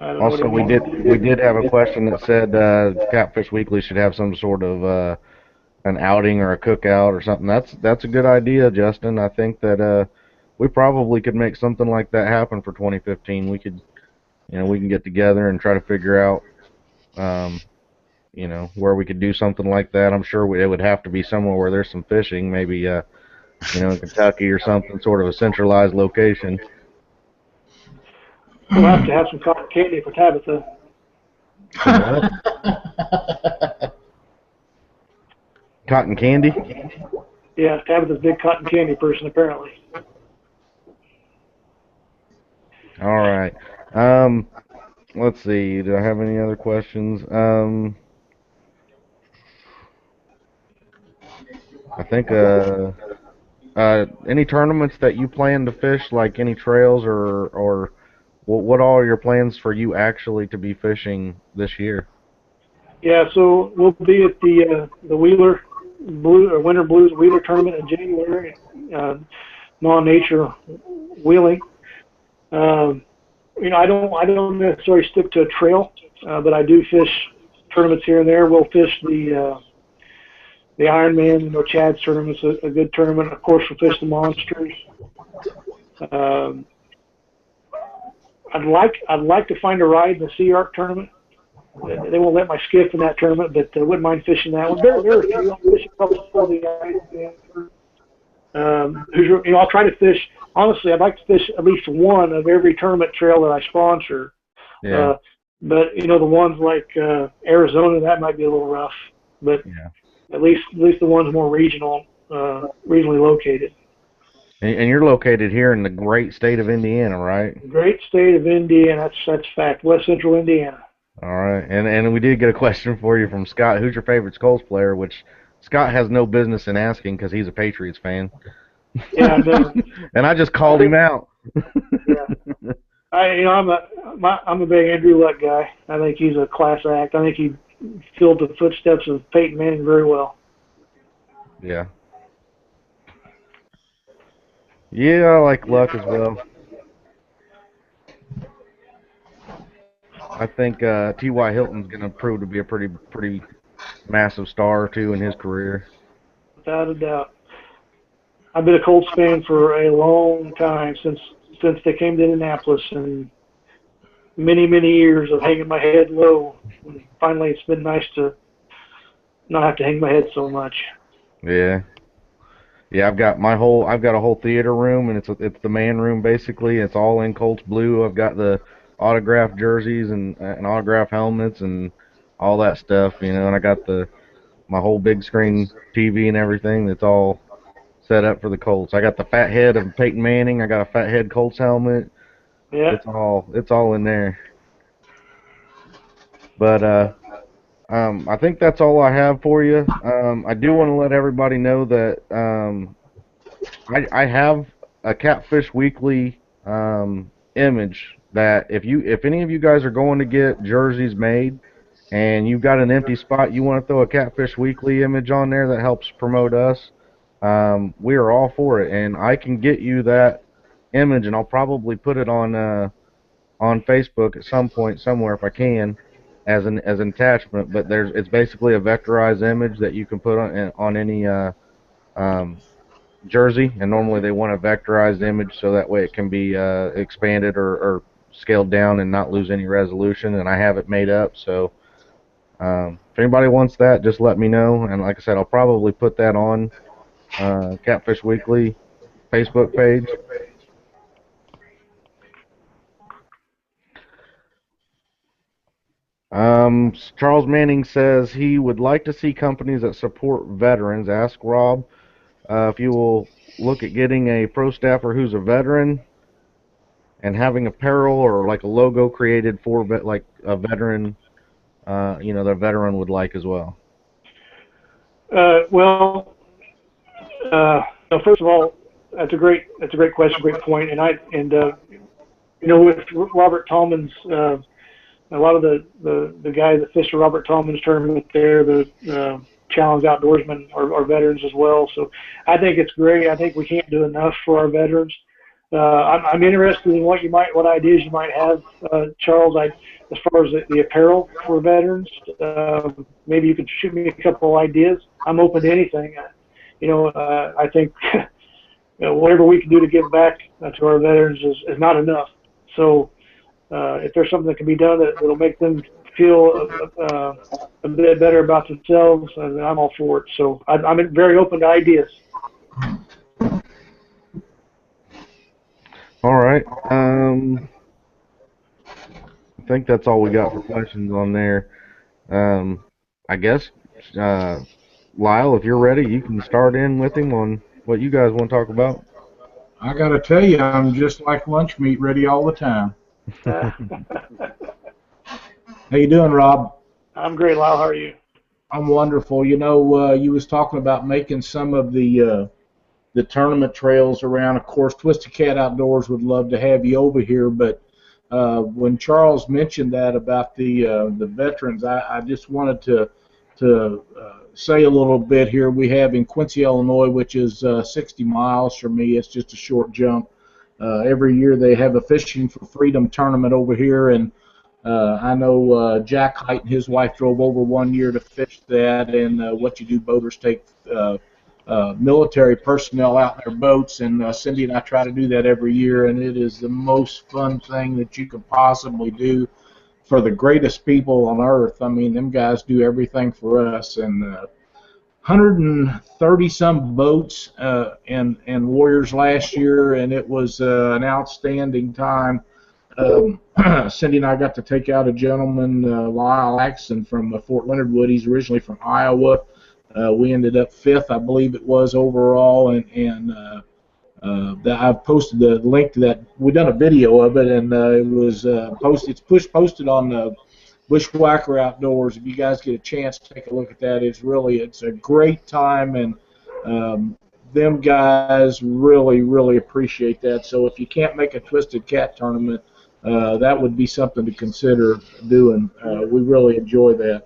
Also, we did have a question that said Catfish Weekly should have some sort of an outing or a cookout or something. That's a good idea, Justin. I think that we probably could make something like that happen for 2015. We could, we can get together and try to figure out, where we could do something like that. I'm sure it would have to be somewhere where there's some fishing, maybe, in Kentucky or something, sort of a centralized location. We'll have to have some cotton candy for Tabitha. Cotton candy? Yeah, Tabitha's a big cotton candy person, apparently. All right. Let's see. Do I have any other questions? I think any tournaments that you plan to fish, like any trails or what all are your plans for you actually to be fishing this year? Yeah, so we'll be at the Wheeler Winter Blues Wheeler tournament in January, non-nature wheeling. I don't necessarily stick to a trail, but I do fish tournaments here and there. We'll fish the Ironman, Chad's tournament's a good tournament. Of course, we'll fish the Monsters. I'd like to find a ride in the Sea Arc tournament. They won't let my skiff in that tournament, but I wouldn't mind fishing that one. There are a few. I'm fishing a couple of the guys. I'll try to fish. Honestly, I'd like to fish at least one of every tournament trail that I sponsor. Yeah. But the ones like Arizona, that might be a little rough. But yeah. At least the ones more regionally located. And you're located here in the great state of Indiana, right? Great state of Indiana. That's fact. West Central Indiana. All right. And we did get a question for you from Scott. Who's your favorite Colts player? Which Scott has no business in asking because he's a Patriots fan. Yeah, I know. And I just called him out. Yeah. I'm a big Andrew Luck guy. I think he's a class act. I think he filled the footsteps of Peyton Manning very well. Yeah. Yeah, I like Luck as well. I think T.Y. Hilton's going to prove to be a pretty massive star, too, in his career. Without a doubt. I've been a Colts fan for a long time, since they came to Indianapolis, and many years of hanging my head low. And finally, it's been nice to not have to hang my head so much. Yeah. Yeah, I've got a whole theater room, and it's the man room basically. It's all in Colts blue. I've got the autographed jerseys and autographed helmets and all that stuff, and I got my whole big screen TV and everything. That's all set up for the Colts. I got the fat head of Peyton Manning. I got a fat head Colts helmet. Yeah. It's all in there. But I think that's all I have for you. I do want to let everybody know that I have a Catfish Weekly image that if any of you guys are going to get jerseys made and you've got an empty spot, you want to throw a Catfish Weekly image on there that helps promote us, we are all for it, and I can get you that image, and I'll probably put it on Facebook at some point somewhere if I can as an attachment. But it's basically a vectorized image that you can put on any um, jersey, and normally they want a vectorized image so that way it can be expanded or scaled down and not lose any resolution. And I have it made up, so if anybody wants that, just let me know. And like I said, I'll probably put that on Catfish Weekly Facebook page. Charles Manning says he would like to see companies that support veterans. Ask Rob if you will look at getting a pro staffer who's a veteran and having apparel or like a logo created for like a veteran, the veteran would like as well. Well, first of all, that's a great question, great point. With Robert Tallman's, a lot of the guys that fished the Robert Tallman's tournament there, the challenge outdoorsmen are veterans as well. So I think it's great. I think we can't do enough for our veterans. I'm interested in what ideas you might have, Charles. As far as the apparel for veterans, maybe you could shoot me a couple of ideas. I'm open to anything. I think whatever we can do to give back to our veterans is not enough. So if there's something that can be done that'll make them feel a bit better about themselves, then I'm all for it. So I'm very open to ideas. All right. I think that's all we got for questions on there. I guess, Lyle, if you're ready, you can start in with him on what you guys want to talk about. I got to tell you, I'm just like lunch meat, ready all the time. How you doing, Rob? I'm great, Lyle. How are you? I'm wonderful. You was talking about making some of the tournament trails around. Of course, Twisted Cat Outdoors would love to have you over here, but when Charles mentioned that about the veterans, I just wanted to say a little bit here. We have in Quincy, Illinois, which is 60 miles from me. It's just a short jump. Every year they have a Fishing for Freedom tournament over here, and I know Jack Height and his wife drove over one year to fish that. And What You Do Boaters take military personnel out in their boats, and Cindy and I try to do that every year, and it is the most fun thing that you could possibly do for the greatest people on earth. I mean, them guys do everything for us, and 130 some boats and warriors last year, and it was an outstanding time. Cindy and I got to take out a gentleman, Lyle Axon, from Fort Leonard Wood. He's originally from Iowa. We ended up 5th, I believe it was, overall, and I've posted the link to that. We've done a video of it, and it was posted. It's posted on Bushwhacker Outdoors. If you guys get a chance to take a look at that, it's a great time, and them guys really appreciate that. So if you can't make a Twisted Cat tournament, that would be something to consider doing. We really enjoy that.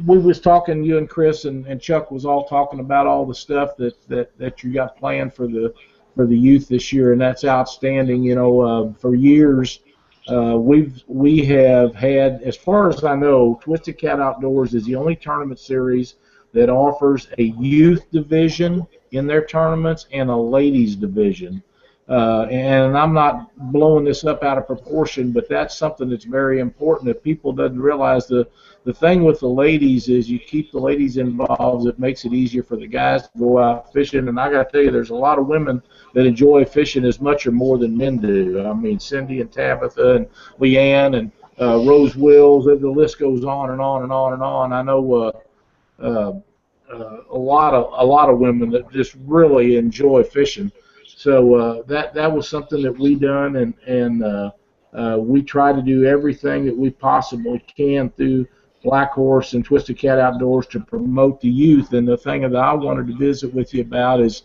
We was talking, you and Chris and Chuck was all talking about all the stuff that you got planned for the youth this year, and that's outstanding. For years we have had, as far as I know, Twisted Cat Outdoors is the only tournament series that offers a youth division in their tournaments and a ladies division. And I'm not blowing this up out of proportion, but that's something that's very important that people doesn't realize. The thing with the ladies is you keep the ladies involved. It makes it easier for the guys to go out fishing. And I got to tell you, there's a lot of women that enjoy fishing as much or more than men do. I mean, Cindy and Tabitha and Leanne and Rose Wills. The list goes on and on and on and on. I know a lot of women that just really enjoy fishing. So that was something that we done, and We try to do everything that we possibly can through Black Horse and Twisted Cat Outdoors to promote the youth. And the thing that I wanted to visit with you about is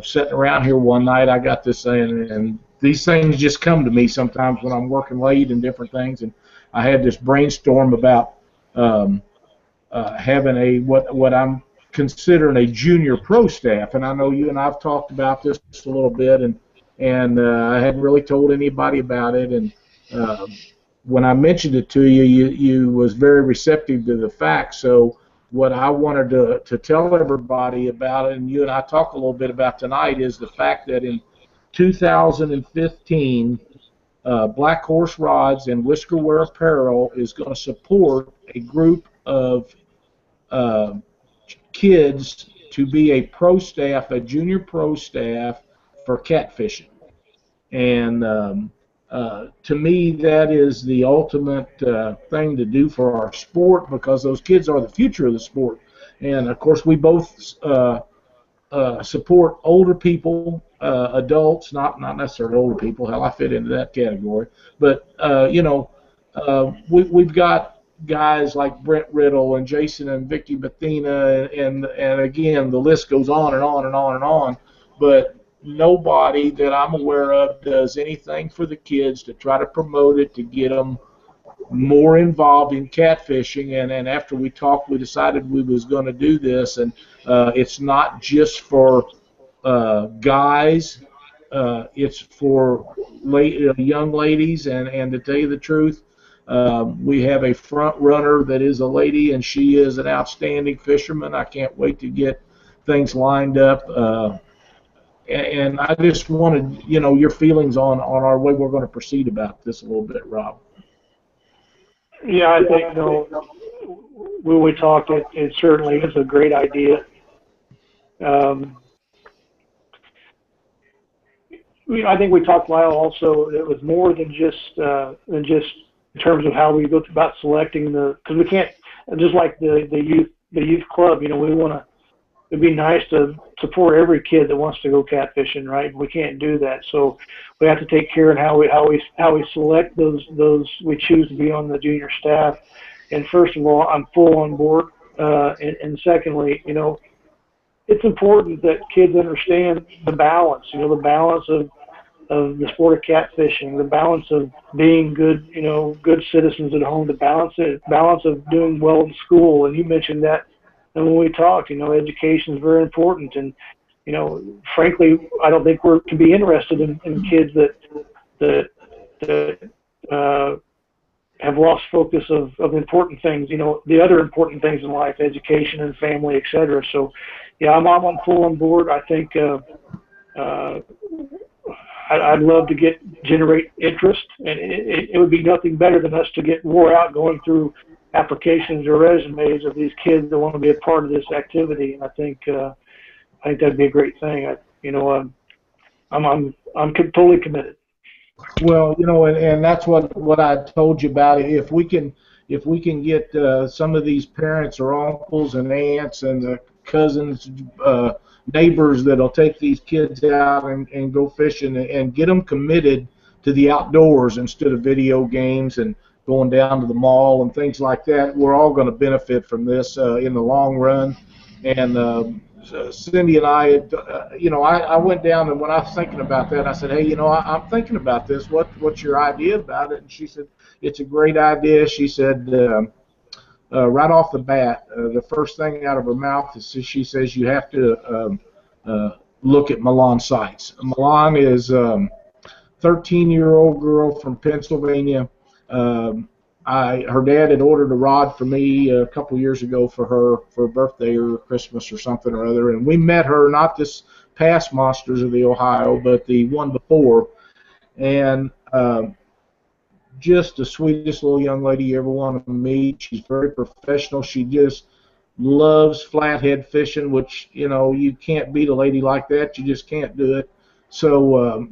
sitting around here one night, I got this saying, and these things just come to me sometimes when I'm working late and different things, and I had this brainstorm about having a what I'm considering a junior pro staff, and I know you and I've talked about this a little bit, and I hadn't really told anybody about it, and when I mentioned it to you, you was very receptive to the fact. So what I wanted to tell everybody about it, and you and I talk a little bit about tonight, is the fact that in 2015, Black Horse Rods and Whisker Apparel is going to support a group of kids to be a pro staff, a junior pro staff for catfishing. And to me, that is the ultimate thing to do for our sport, because those kids are the future of the sport. And of course, we both support older people, adults, not necessarily older people. Hell, I fit into that category. But we've got guys like Brent Riddle and Jason and Vicky Bethina, and again, the list goes on and on and on and on. But nobody that I'm aware of does anything for the kids to try to promote it, to get them more involved in catfishing. And after we talked, we decided we was going to do this. And it's not just for guys. It's for young ladies. And to tell you the truth, we have a front runner that is a lady, and she is an outstanding fisherman. I can't wait to get things lined up. And I just wanted, your feelings on our way we're going to proceed about this a little bit, Rob. Yeah, I think, when we talked, it certainly is a great idea. I think we talked, Lyle, also, it was more than just in terms of how we go about selecting because we can't, just like the youth club, we want to. It'd be nice to support every kid that wants to go catfishing, right? We can't do that, so we have to take care of how we select those we choose to be on the junior staff. And first of all, I'm full on board. And secondly, it's important that kids understand the balance. The balance of the sport of catfishing, the balance of being good, good citizens at home, the balance of doing well in school. And you mentioned that. And when we talk, education is very important. And, frankly, I don't think we can be interested in kids that have lost focus of important things, the other important things in life, education and family, et cetera. So, yeah, I'm full on board. I think I'd love to generate interest, and it would be nothing better than us to get wore out going through applications or resumes of these kids that want to be a part of this activity. And I think that'd be a great thing. I'm totally committed. Well, and that's what I told you about it. If we can get some of these parents or uncles and aunts and cousins, neighbors that'll take these kids out and go fishing and get them committed to the outdoors instead of video games and going down to the mall and things like that, we're all going to benefit from this in the long run. And Cindy and I, I went down, and when I was thinking about that, I said, hey, I'm thinking about this. What's your idea about it? And she said, it's a great idea. She said, right off the bat, the first thing out of her mouth is she says you have to look at Milan sites. Milan is 13-year-old girl from Pennsylvania. Her dad had ordered a rod for me a couple years ago for her for a birthday or Christmas or something or other, and we met her, not this past Monsters of the Ohio, but the one before, and just the sweetest little young lady you ever want to meet. She's very professional. She just loves flathead fishing, which, you can't beat a lady like that. You just can't do it. So,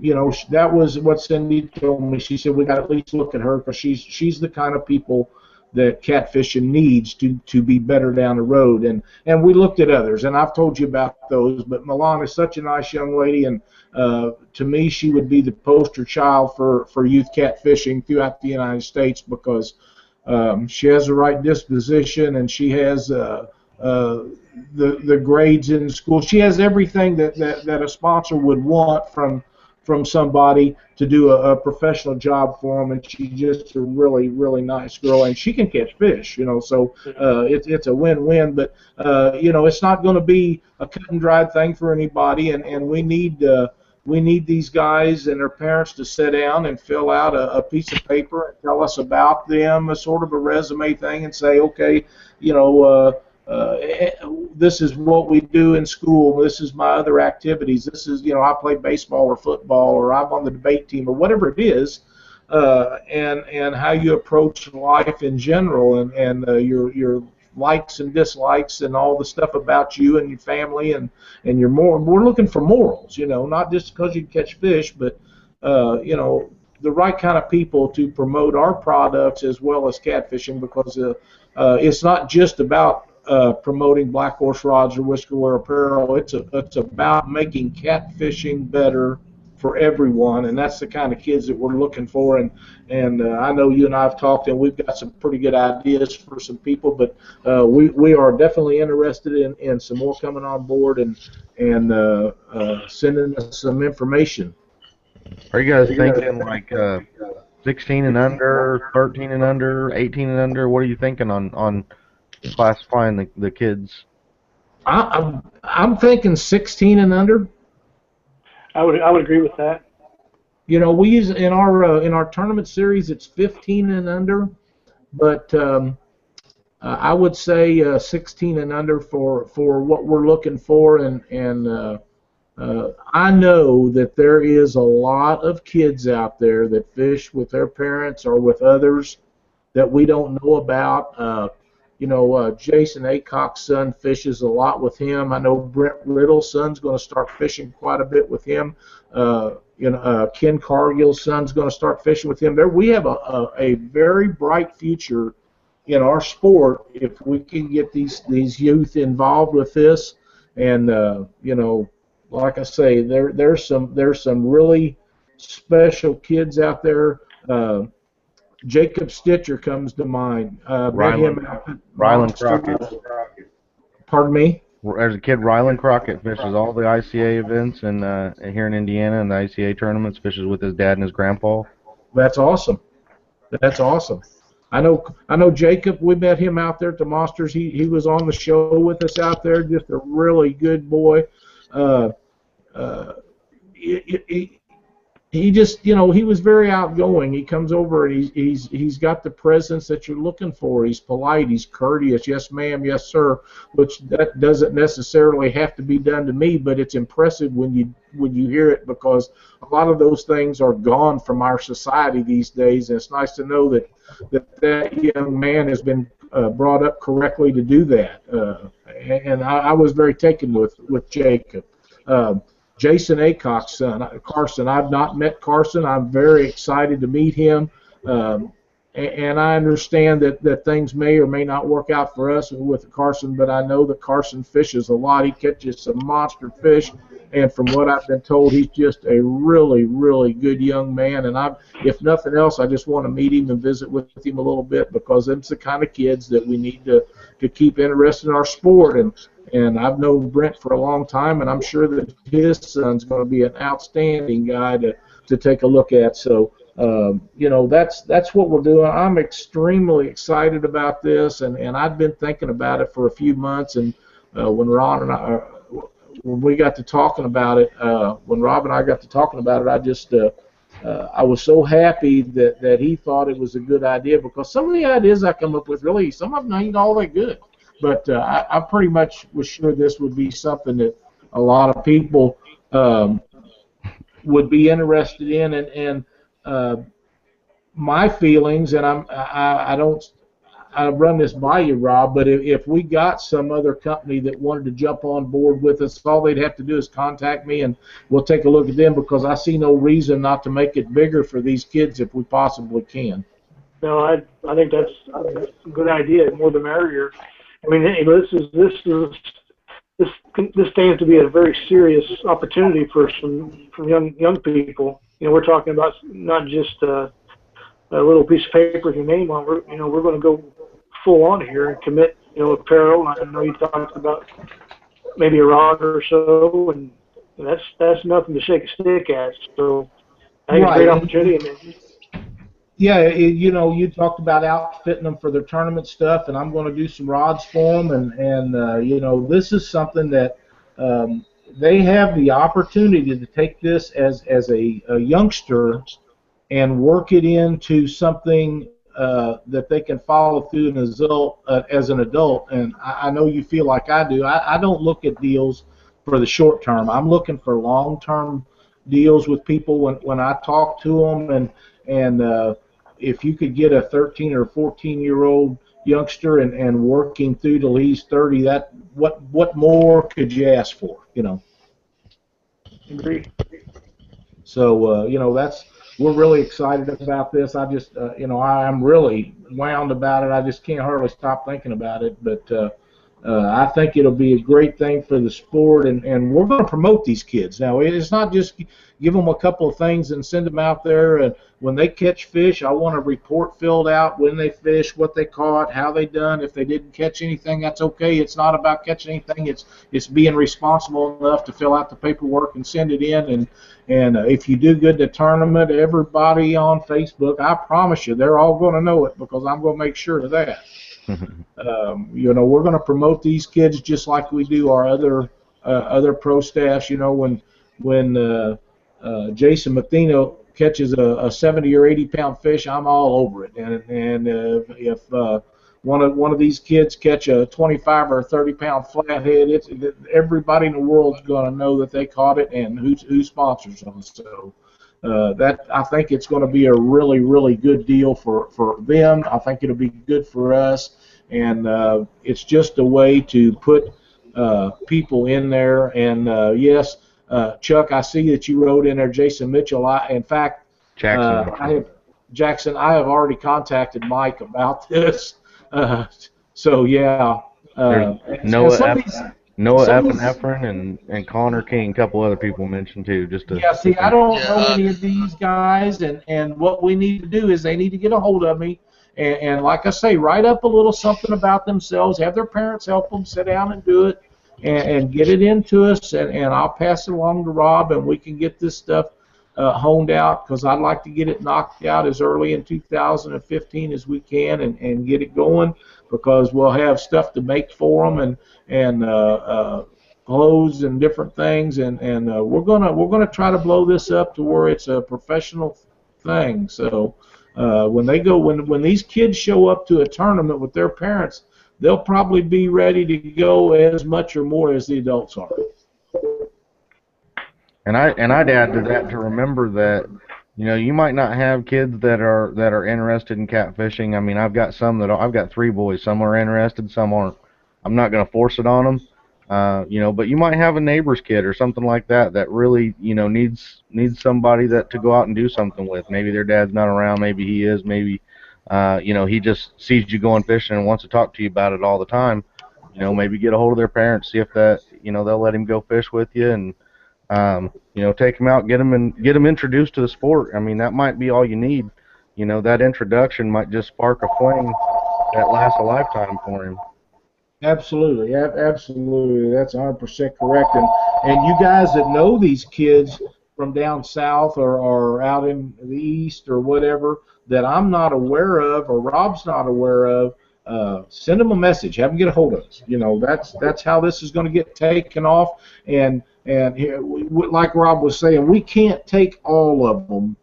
that was what Cindy told me. She said we got to at least look at her, because she's the kind of people that catfishing needs to be better down the road. And we looked at others, and I've told you about those, but Milan is such a nice young lady, and to me, she would be the poster child for youth catfishing throughout the United States, because she has the right disposition, and she has the grades in school. She has everything that a sponsor would want from somebody to do a professional job for them, and she's just a really, really nice girl, and she can catch fish, so it's a win-win. But it's not going to be a cut and dried thing for anybody, and we need these guys and their parents to sit down and fill out a piece of paper and tell us about them, a sort of a resume thing, and say, okay, this is what we do in school. This is my other activities. This is, I play baseball or football, or I'm on the debate team, or whatever it is, and how you approach life in general, and your likes and dislikes, and all the stuff about you and your family, and your we're looking for morals, not just because you catch fish, but the right kind of people to promote our products as well as catfishing, because it's not just about promoting Black Horse rods or Whisker Wear apparel. It's about making catfishing better for everyone, and that's the kind of kids that we're looking for. And I know you and I have talked, and we've got some pretty good ideas for some people, but we are definitely interested in some more coming on board and sending us some information. Are you guys thinking like 16 and under, 13 and under, 18 and under? What are you thinking on classifying the kids? I'm thinking 16 and under. I would agree with that. We use in our tournament series, it's 15 and under, but I would say 16 and under for what we're looking for, and I know that there is a lot of kids out there that fish with their parents or with others that we don't know about. Jason Aycock's son fishes a lot with him. I know Brent Riddle's son's going to start fishing quite a bit with him. Ken Cargill's son's going to start fishing with him. We have a very bright future in our sport if we can get these youth involved with this. And like I say, there's some really special kids out there. Jacob Stitcher comes to mind. Ryland Crockett. Pardon me? There's a kid, Ryland Crockett, fishes all the ICA events and here in Indiana, and the ICA tournaments, fishes with his dad and his grandpa. That's awesome. That's awesome. I know Jacob. We met him out there at the Monsters. He was on the show with us out there. Just a really good boy. He just, he was very outgoing. He comes over and he's got the presence that you're looking for. He's polite. He's courteous. Yes, ma'am. Yes, sir. Which that doesn't necessarily have to be done to me, but it's impressive when you hear it, because a lot of those things are gone from our society these days. And it's nice to know that young man has been brought up correctly to do that. And I was very taken with Jacob. Jason Aycock's son, Carson. I've not met Carson. I'm very excited to meet him. And I understand that things may or may not work out for us with Carson, but I know that Carson fishes a lot. He catches some monster fish, and from what I've been told, he's just a really, really good young man. And if nothing else, I just want to meet him and visit with him a little bit, because it's the kind of kids that we need to keep interested in our sport. And I've known Brent for a long time, and I'm sure that his son's going to be an outstanding guy to take a look at. So, that's what we're doing. I'm extremely excited about this, and I've been thinking about it for a few months. And when Rob and I got to talking about it, I just I was so happy that he thought it was a good idea, because some of the ideas I come up with, really, some of them ain't all that good. But I pretty much was sure this would be something that a lot of people would be interested in, and my feelings, and I run this by you, Rob, but if we got some other company that wanted to jump on board with us, all they'd have to do is contact me, and we'll take a look at them, because I see no reason not to make it bigger for these kids if we possibly can. No, I think that's a good idea. More the merrier. I mean, hey, this stands to be a very serious opportunity for some young people. You know, we're talking about not just a little piece of paper with your name on. We're going to go full on here and commit. You know, apparel. And I know you talked about maybe a rod or so, and that's nothing to shake a stick at. So I think it's a great Right. opportunity. And Yeah, you talked about outfitting them for their tournament stuff, and I'm going to do some rods for them, and this is something that um, they have the opportunity to take this as a youngster and work it into something that they can follow through as an adult. And I know you feel like I do. I don't look at deals for the short term. I'm looking for long-term deals with people when I talk to them, and if you could get a 13 or 14-year-old youngster and working through till he's 30, that what more could you ask for? agree. So that's we're really excited about this. I just I'm really wound about it. I just can't hardly stop thinking about it. But I think it'll be a great thing for the sport, and we're going to promote these kids. Now it's not just give them a couple of things and send them out there. And when they catch fish, I want a report filled out when they fish, what they caught, how they done. If they didn't catch anything, that's okay. It's not about catching anything. It's being responsible enough to fill out the paperwork and send it in. And if you do good in the tournament, everybody on Facebook, I promise you, they're all going to know it because I'm going to make sure of that. We're going to promote these kids just like we do our other pro staffs. When Jason Mathino catches a 70 or 80 pound fish, I'm all over it. And if one of these kids catch a 25 or 30 pound flathead, everybody in the world's going to know that they caught it and who sponsors them. So that I think it's going to be a really, really good deal for them. I think it'll be good for us, and it's just a way to put people in there. And yes, Chuck, I see that you wrote in there Jason Mitchell. In fact, Jackson. I have already contacted Mike about this. So yeah, There's and Noah some of F. these, Noah some F. of and these, Efren and Connor King, a couple other people mentioned too. Just to yeah, see, I don't Yeah, know any of these guys, and what we need to do is they need to get a hold of me, and like I say, write up a little something about themselves, have their parents help them sit down and do it, and get it into us, and I'll pass it along to Rob, and we can get this stuff honed out, because I'd like to get it knocked out as early in 2015 as we can, and get it going, because we'll have stuff to make for them, and clothes and different things, and we're gonna try to blow this up to where it's a professional thing. So when these kids show up to a tournament with their parents, they'll probably be ready to go as much or more as the adults are. And I'd add to that to remember that you might not have kids that are interested in catfishing. I mean, I've got I've got three boys. Some are interested, some aren't. I'm not going to force it on them. But you might have a neighbor's kid or something like that really needs somebody that to go out and do something with. Maybe their dad's not around. Maybe he is. Maybe he just sees you going fishing and wants to talk to you about it all the time. Maybe get a hold of their parents, see if that they'll let him go fish with you, and take them out, get them introduced to the sport. I mean, that might be all you need. That introduction might just spark a flame that lasts a lifetime for him. Absolutely, absolutely. That's 100% correct. And you guys that know these kids from down south or out in the east or whatever that I'm not aware of or Rob's not aware of, send them a message. Have them get a hold of us. That's how this is going to get taken off. And here, like Rob was saying, we can't take all of them.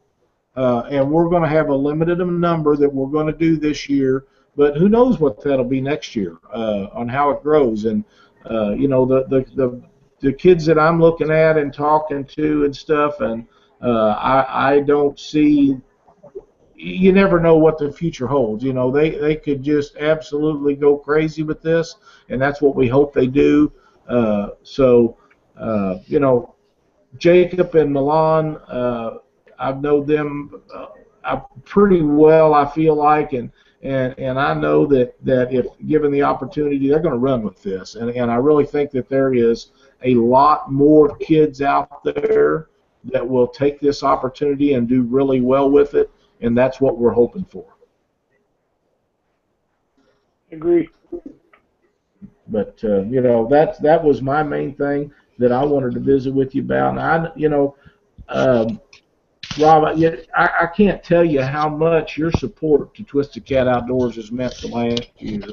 And we're going to have a limited number that we're going to do this year, but who knows what that'll be next year on how it grows. And the kids that I'm looking at and talking to and stuff, and I don't see. You never know what the future holds. They could just absolutely go crazy with this, and that's what we hope they do. Jacob and Milan, I've known them. pretty well, I feel like, and I know that if given the opportunity, they're going to run with this, and I really think that there is a lot more kids out there that will take this opportunity and do really well with it, and that's what we're hoping for. Agree. But that was my main thing that I wanted to visit with you about. And Rob, I can't tell you how much your support to Twisted Cat Outdoors has meant the last year.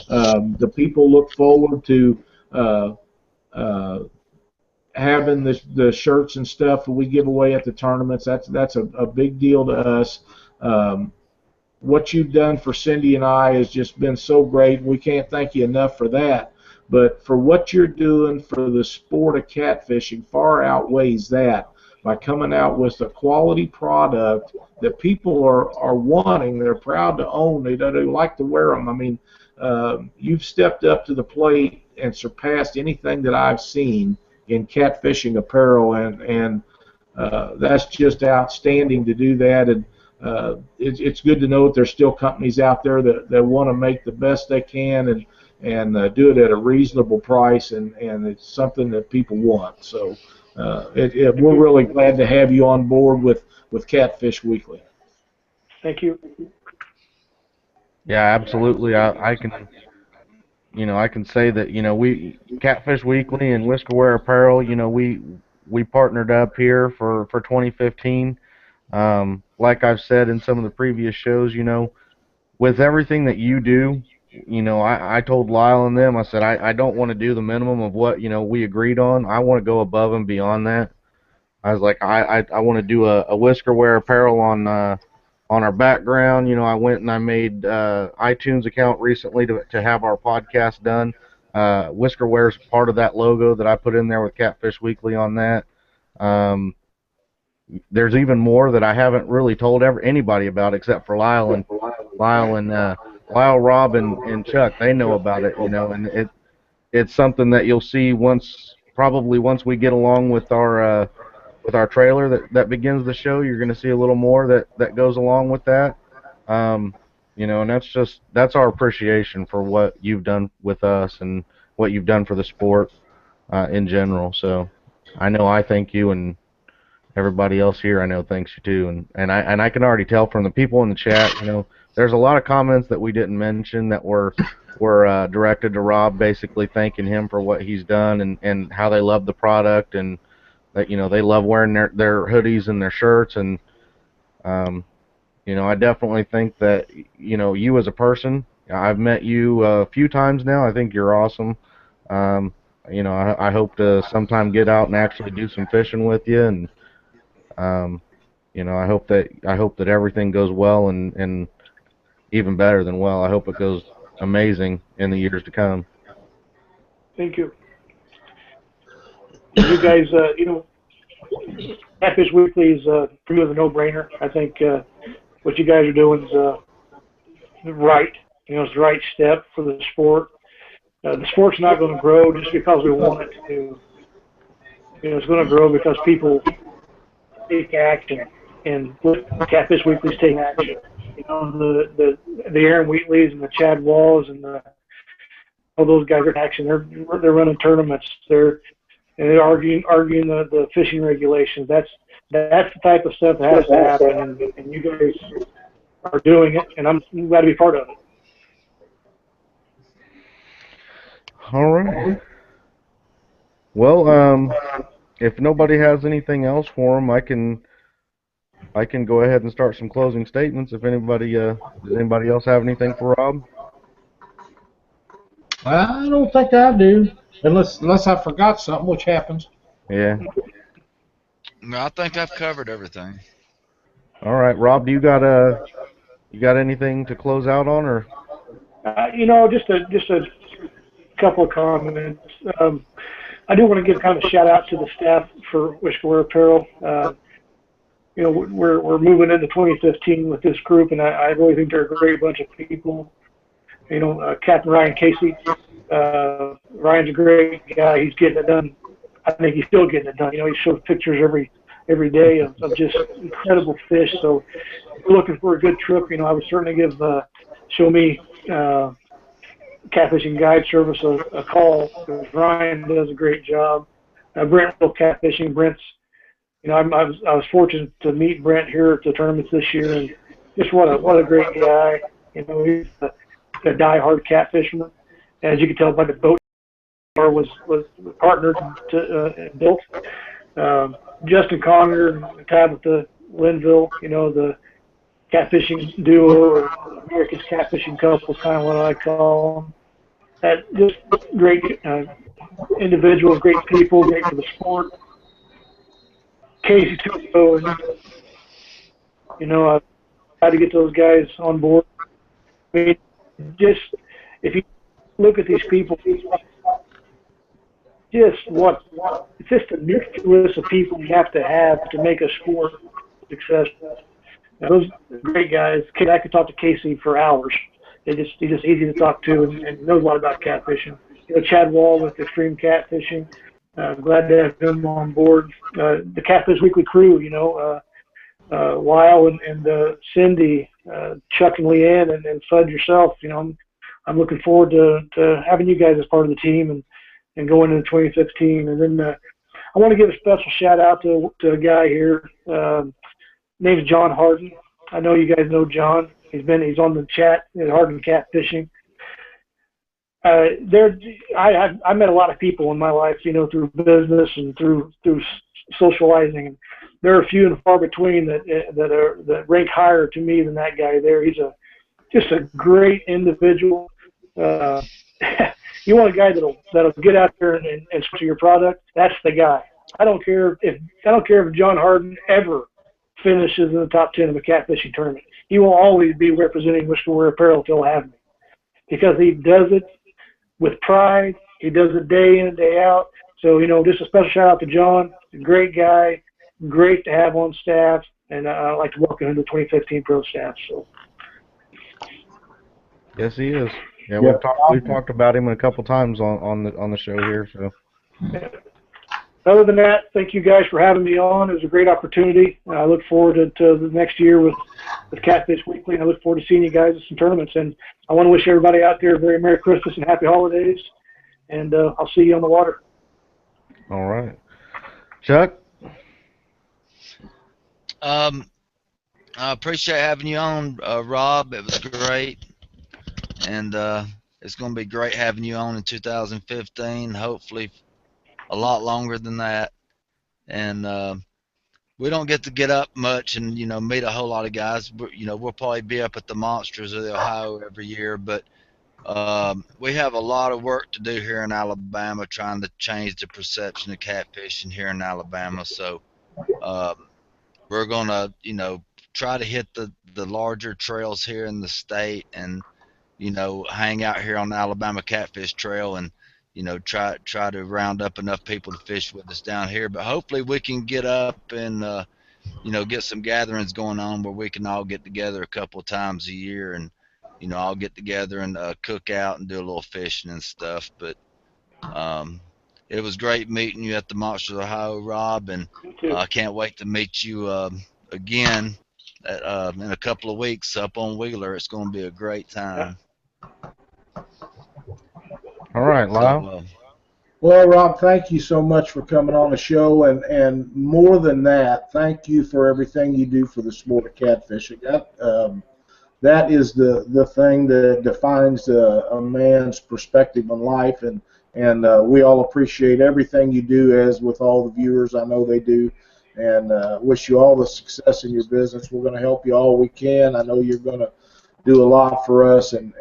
The people look forward to uh, uh, having the shirts and stuff that we give away at the tournaments. That's a big deal to us. Um, what you've done for Cindy and I has just been so great. We can't thank you enough for that. But for what you're doing for the sport of catfishing far outweighs that by coming out with a quality product that people are wanting. They're proud to own. They like to wear them. I mean, you've stepped up to the plate and surpassed anything that I've seen in catfishing apparel, and that's just outstanding to do that. And it's good to know that there's still companies out there that want to make the best they can and do it at a reasonable price, and it's something that people want. So we're really glad to have you on board with Catfish Weekly. Thank you. Yeah, absolutely. I can, I can say that, we Catfish Weekly and Whisker Wear Apparel, we partnered up here for 2015. Like I've said in some of the previous shows, with everything that you do, I told Lyle and them, I said, I don't want to do the minimum of what, we agreed on. I want to go above and beyond that. I was like, I want to do a Whisker Wear Apparel on our background. I went and I made iTunes account recently to have our podcast done. Whisker Wear's part of that logo that I put in there with Catfish Weekly on that. There's even more that I haven't really told anybody about except for Lyle, Rob, and Chuck. They know about it, and it's something that you'll see probably once we get along with our trailer that begins the show. You're going to see a little more that goes along with that. And that's our appreciation for what you've done with us and what you've done for the sport in general. So I thank you, and everybody else here I know thanks you too. And I can already tell from the people in the chat, there's a lot of comments that we didn't mention that were directed to Rob, basically thanking him for what he's done and how they love the product, and that they love wearing their hoodies and their shirts. And I definitely think that you as a person, I've met you a few times now. I think you're awesome. I hope to sometime get out and actually do some fishing with you, and I hope that everything goes well, and even better than well. I hope it goes amazing in the years to come. Thank you. You guys, Catfish Weekly is for you a no-brainer. I think what you guys are doing is right. It's the right step for the sport. The sport's not going to grow just because we want it to. It's going to grow because people take action, and Catfish Weekly's taking action. The Aaron Wheatleys and the Chad Walls and all those guys are in action. They're running tournaments. They're arguing the fishing regulations. That's the type of stuff that has to happen, and you guys are doing it, and I'm glad to be part of it. All right. Well, if nobody has anything else for them, I can go ahead and start some closing statements. If anybody does anybody else have anything for Rob? I don't think I do, unless I forgot something, which happens. Yeah. No, I think I've covered everything. All right, Rob, do you got anything to close out on, or? Just a couple of comments. I do want to give kind of a shout out to the staff for Whisker Wear Apparel. We're moving into 2015 with this group, and I really think they're a great bunch of people. Captain Ryan Casey. Ryan's a great guy. He's getting it done. I think he's still getting it done. He shows pictures every day of just incredible fish. So if you're looking for a good trip, I would certainly give Show Me Catfishing Guide Service a call, because Ryan does a great job. Brent will catfishing. Brent's, I was fortunate to meet Brent here at the tournaments this year, and just what a great guy. He's a diehard catfisherman. As you can tell by the boat was partnered to built. Justin Conger and Tabitha Linville, the catfishing duo, or America's catfishing couple, is kind of what I call them. That just great individuals, great people, great for the sport. Casey Tuco, and I tried to get those guys on board. I mean, just if you look at these people, it's just a nucleus of people you have to make a sport successful. Now, those great guys. I could talk to Casey for hours. He's just easy to talk to, and knows a lot about catfishing. Chad Wall with Extreme Catfishing. Glad to have him on board. The Catfish Weekly crew, Lyle and Cindy, Chuck and Leanne, and Fud yourself. I'm looking forward to having you guys as part of the team and going into 2015. And then I want to give a special shout out to a guy here. Name's John Harden. I know you guys know John. He's on the chat at Harden Catfishing. I met a lot of people in my life, through business and through socializing. And there are few and far between that rank higher to me than that guy there. He's just a great individual. You want a guy that'll get out there and sponsor your product. That's the guy. I don't care if John Harden ever finishes in the top 10 of a catfishing tournament. He will always be representing Whisker Apparel till he'll have me, because he does it with pride. He does it day in and day out. So, just a special shout out to John. Great guy, great to have on staff, and I'd like to welcome him to the 2015 pro staff. So. Yes, he is. Yeah, we've talked about him a couple times on the show here. So. Yeah. Other than that, thank you guys for having me on. It was a great opportunity. I look forward to the next year with Catfish Weekly, and I look forward to seeing you guys at some tournaments. And I want to wish everybody out there a very Merry Christmas and Happy Holidays, and I'll see you on the water. All right. Chuck? I appreciate having you on, Rob. It was great. And it's going to be great having you on in 2015, hopefully a lot longer than that. And we don't get up much and meet a whole lot of guys. We'll probably be up at the Monsters of the Ohio every year, but we have a lot of work to do here in Alabama, trying to change the perception of catfishing here in Alabama. So we're gonna try to hit the larger trails here in the state, and hang out here on the Alabama Catfish Trail, and try to round up enough people to fish with us down here. But hopefully we can get up and get some gatherings going on where we can all get together a couple of times a year, and all get together and cook out and do a little fishing and stuff. But it was great meeting you at the Monsters of Ohio, Rob, and I can't wait to meet you again in a couple of weeks up on Wheeler. It's going to be a great time. All right, Lyle. So, well, Rob, thank you so much for coming on the show, and more than that, thank you for everything you do for the sport of catfishing. That is the thing that defines a man's perspective on life, and we all appreciate everything you do, as with all the viewers. I know they do, and wish you all the success in your business. We're going to help you all we can. I know you're going to do a lot for us, and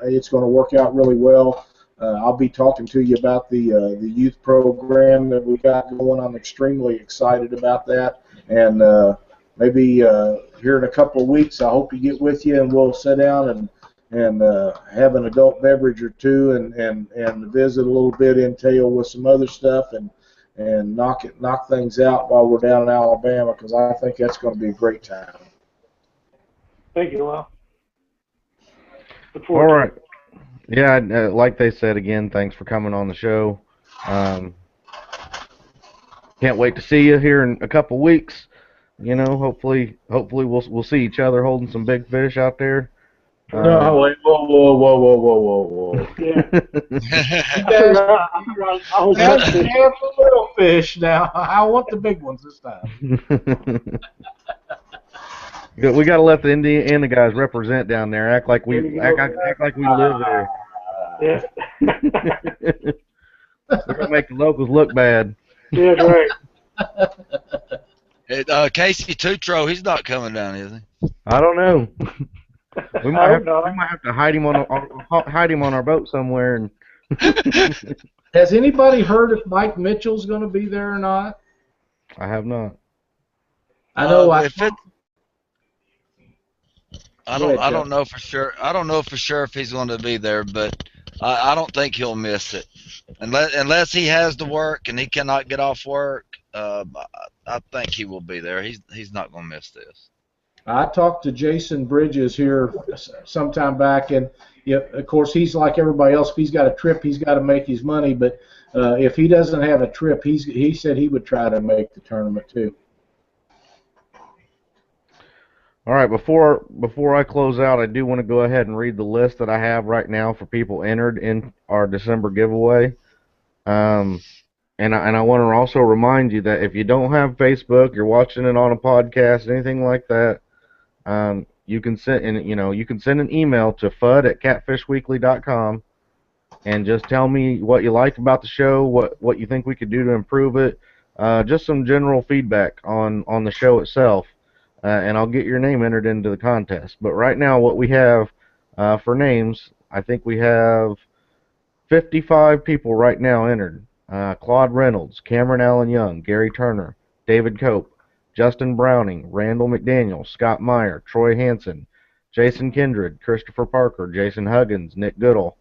it's going to work out really well. I'll be talking to you about the youth program that we got going. I'm extremely excited about that, and maybe here in a couple of weeks, I hope to get with you, and we'll sit down and have an adult beverage or two, and visit a little bit, entail with some other stuff, and knock things out while we're down in Alabama, because I think that's going to be a great time. Thank you, Lyle. All right. Yeah, like they said again, thanks for coming on the show. can't wait to see you here in a couple weeks. You know, hopefully we'll see each other holding some big fish out there. No, wait, whoa. Yeah. You I guys, forgot. I hold have catfish. the little fish now. I want the big ones this time. We got to let the Indiana guys represent down there. Act like we There you go. act like we live there. Yeah. We're gonna make the locals look bad. Yeah, that's right. Casey Tutro, he's not coming down, is he? I don't know. We I might hope have not. we might have to hide him on our boat somewhere. And Has anybody heard if Mike Mitchell's going to be there or not? I have not. I know. I don't know for sure. I don't know for sure if he's going to be there, but I don't think he'll miss it unless he has to work and he cannot get off work. I think he will be there. He's not going to miss this. I talked to Jason Bridges here sometime back, and of course he's like everybody else. If he's got a trip, he's got to make his money. But if he doesn't have a trip, he said he would try to make the tournament too. All right, before I close out, I do want to go ahead and read the list that I have right now for people entered in our December giveaway. And I want to also remind you that if you don't have Facebook, you're watching it on a podcast, anything like that, you can send an email to fud@catfishweekly.com and just tell me what you like about the show, what you think we could do to improve it, just some general feedback on the show itself. And I'll get your name entered into the contest. But right now, what we have for names, I think we have 55 people right now entered. Claude Reynolds, Cameron Allen Young, Gary Turner, David Cope, Justin Browning, Randall McDaniel, Scott Meyer, Troy Hansen, Jason Kindred, Christopher Parker, Jason Huggins, Nick Goodall,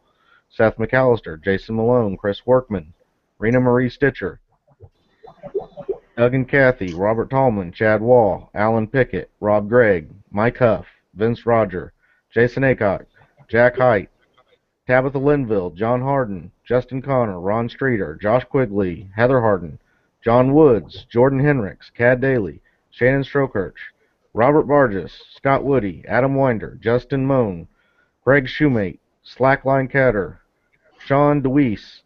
Seth McAllister, Jason Malone, Chris Workman, Rena Marie Stitcher, Doug and Kathy, Robert Tallman, Chad Wall, Alan Pickett, Rob Gregg, Mike Huff, Vince Roger, Jason Acock, Jack Height, Tabitha Linville, John Harden, Justin Connor, Ron Streeter, Josh Quigley, Heather Harden, John Woods, Jordan Henricks, Cad Daly, Shannon Strokirch, Robert Barges, Scott Woody, Adam Winder, Justin Moan, Greg Shoemate, Slackline Catter, Sean DeWeese,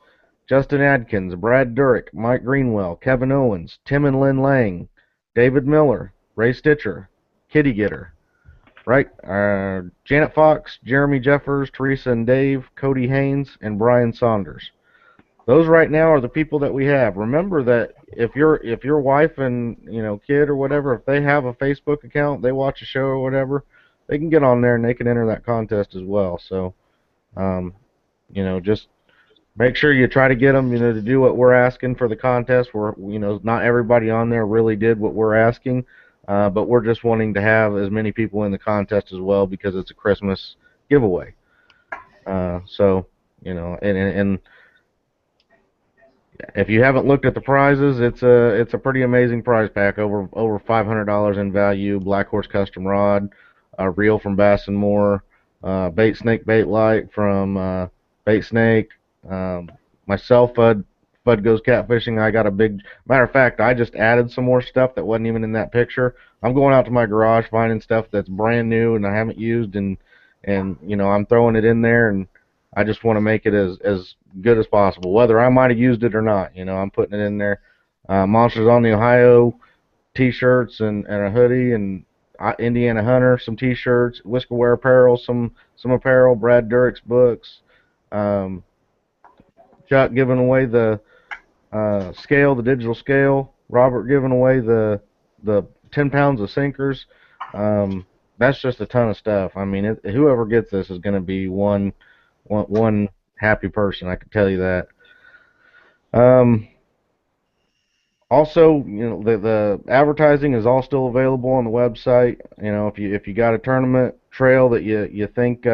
Justin Adkins, Brad Durick, Mike Greenwell, Kevin Owens, Tim and Lynn Lang, David Miller, Ray Stitcher, Kitty Getter, right? Janet Fox, Jeremy Jeffers, Teresa and Dave, Cody Haynes, and Brian Saunders. Those right now are the people that we have. Remember that if your wife and kid or whatever, if they have a Facebook account, they watch a show or whatever, they can get on there and they can enter that contest as well. So, just make sure you try to get them, to do what we're asking for the contest. Not everybody on there really did what we're asking, but we're just wanting to have as many people in the contest as well because it's a Christmas giveaway. And if you haven't looked at the prizes, it's a pretty amazing prize pack, over $500 in value. Black Horse custom rod, a reel from Bass and More, bait snake bait light from Bait Snake. Myself, Fud Goes Catfishing. I got a big, matter of fact, I just added some more stuff that wasn't even in that picture. I'm going out to my garage finding stuff that's brand new and I haven't used, and I'm throwing it in there, and I just want to make it as good as possible, whether I might have used it or not. I'm putting it in there. Monsters on the Ohio t-shirts and a hoodie, and Indiana Hunter some t-shirts, Whisker Wear Apparel, some apparel, Brad Durick's books, Chuck giving away the scale, the digital scale, Robert giving away the 10 pounds of sinkers. That's just a ton of stuff. I mean, whoever gets this is going to be one happy person, I can tell you that. Also, the advertising is all still available on the website. If you got a tournament trail that you think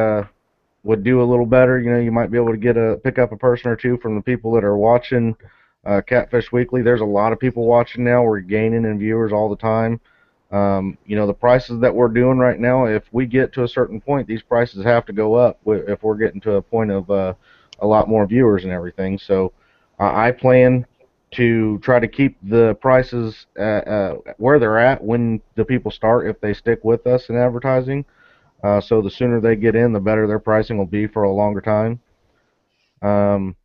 would do a little better, you might be able to pick up a person or two from the people that are watching Catfish Weekly. There's a lot of people watching now. We're gaining in viewers all the time. The prices that we're doing right now, if we get to a certain point, these prices have to go up if we're getting to a point of a lot more viewers and everything. So I plan to try to keep the prices where they're at when the people start, if they stick with us in advertising. So the sooner they get in, the better their pricing will be for a longer time. Um,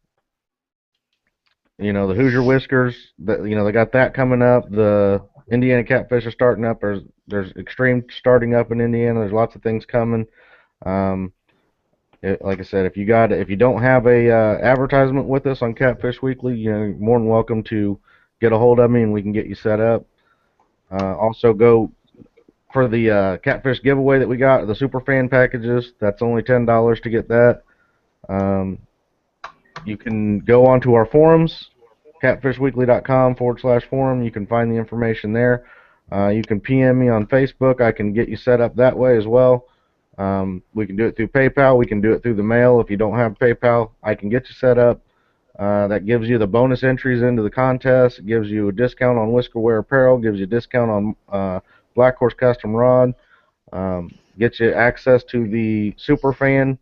the Hoosier Whiskers, they got that coming up. The Indiana Catfish are starting up. There's Extreme starting up in Indiana. There's lots of things coming. Um, like I said, if you don't have a advertisement with us on Catfish Weekly, you're more than welcome to get a hold of me and we can get you set up. Also, go for the Catfish giveaway that we got, the super fan packages. That's only $10 to get that. You can go onto our forums, catfishweekly.com/forum. You can find the information there. You can PM me on Facebook. I can get you set up that way as well. We can do it through PayPal. We can do it through the mail. If you don't have PayPal, I can get you set up. That gives you the bonus entries into the contest. It gives you a discount on Whisker Wear Apparel. Gives you a discount on Black Horse Custom Rod. Gets you access to the Superfan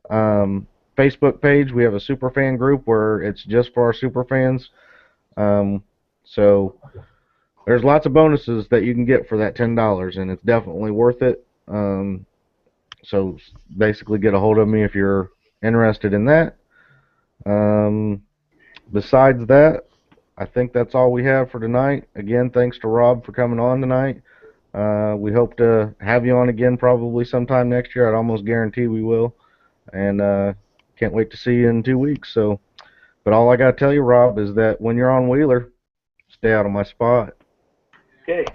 Facebook page. We have a Superfan group where it's just for our Superfans. So there's lots of bonuses that you can get for that $10, and it's definitely worth it. So basically get a hold of me if you're interested in that. Besides that, I think that's all we have for tonight. Again, thanks to Rob for coming on tonight. We hope to have you on again probably sometime next year. I'd almost guarantee we will. And can't wait to see you in 2 weeks. But all I got to tell you, Rob, is that when you're on Wheeler, stay out of my spot. Okay.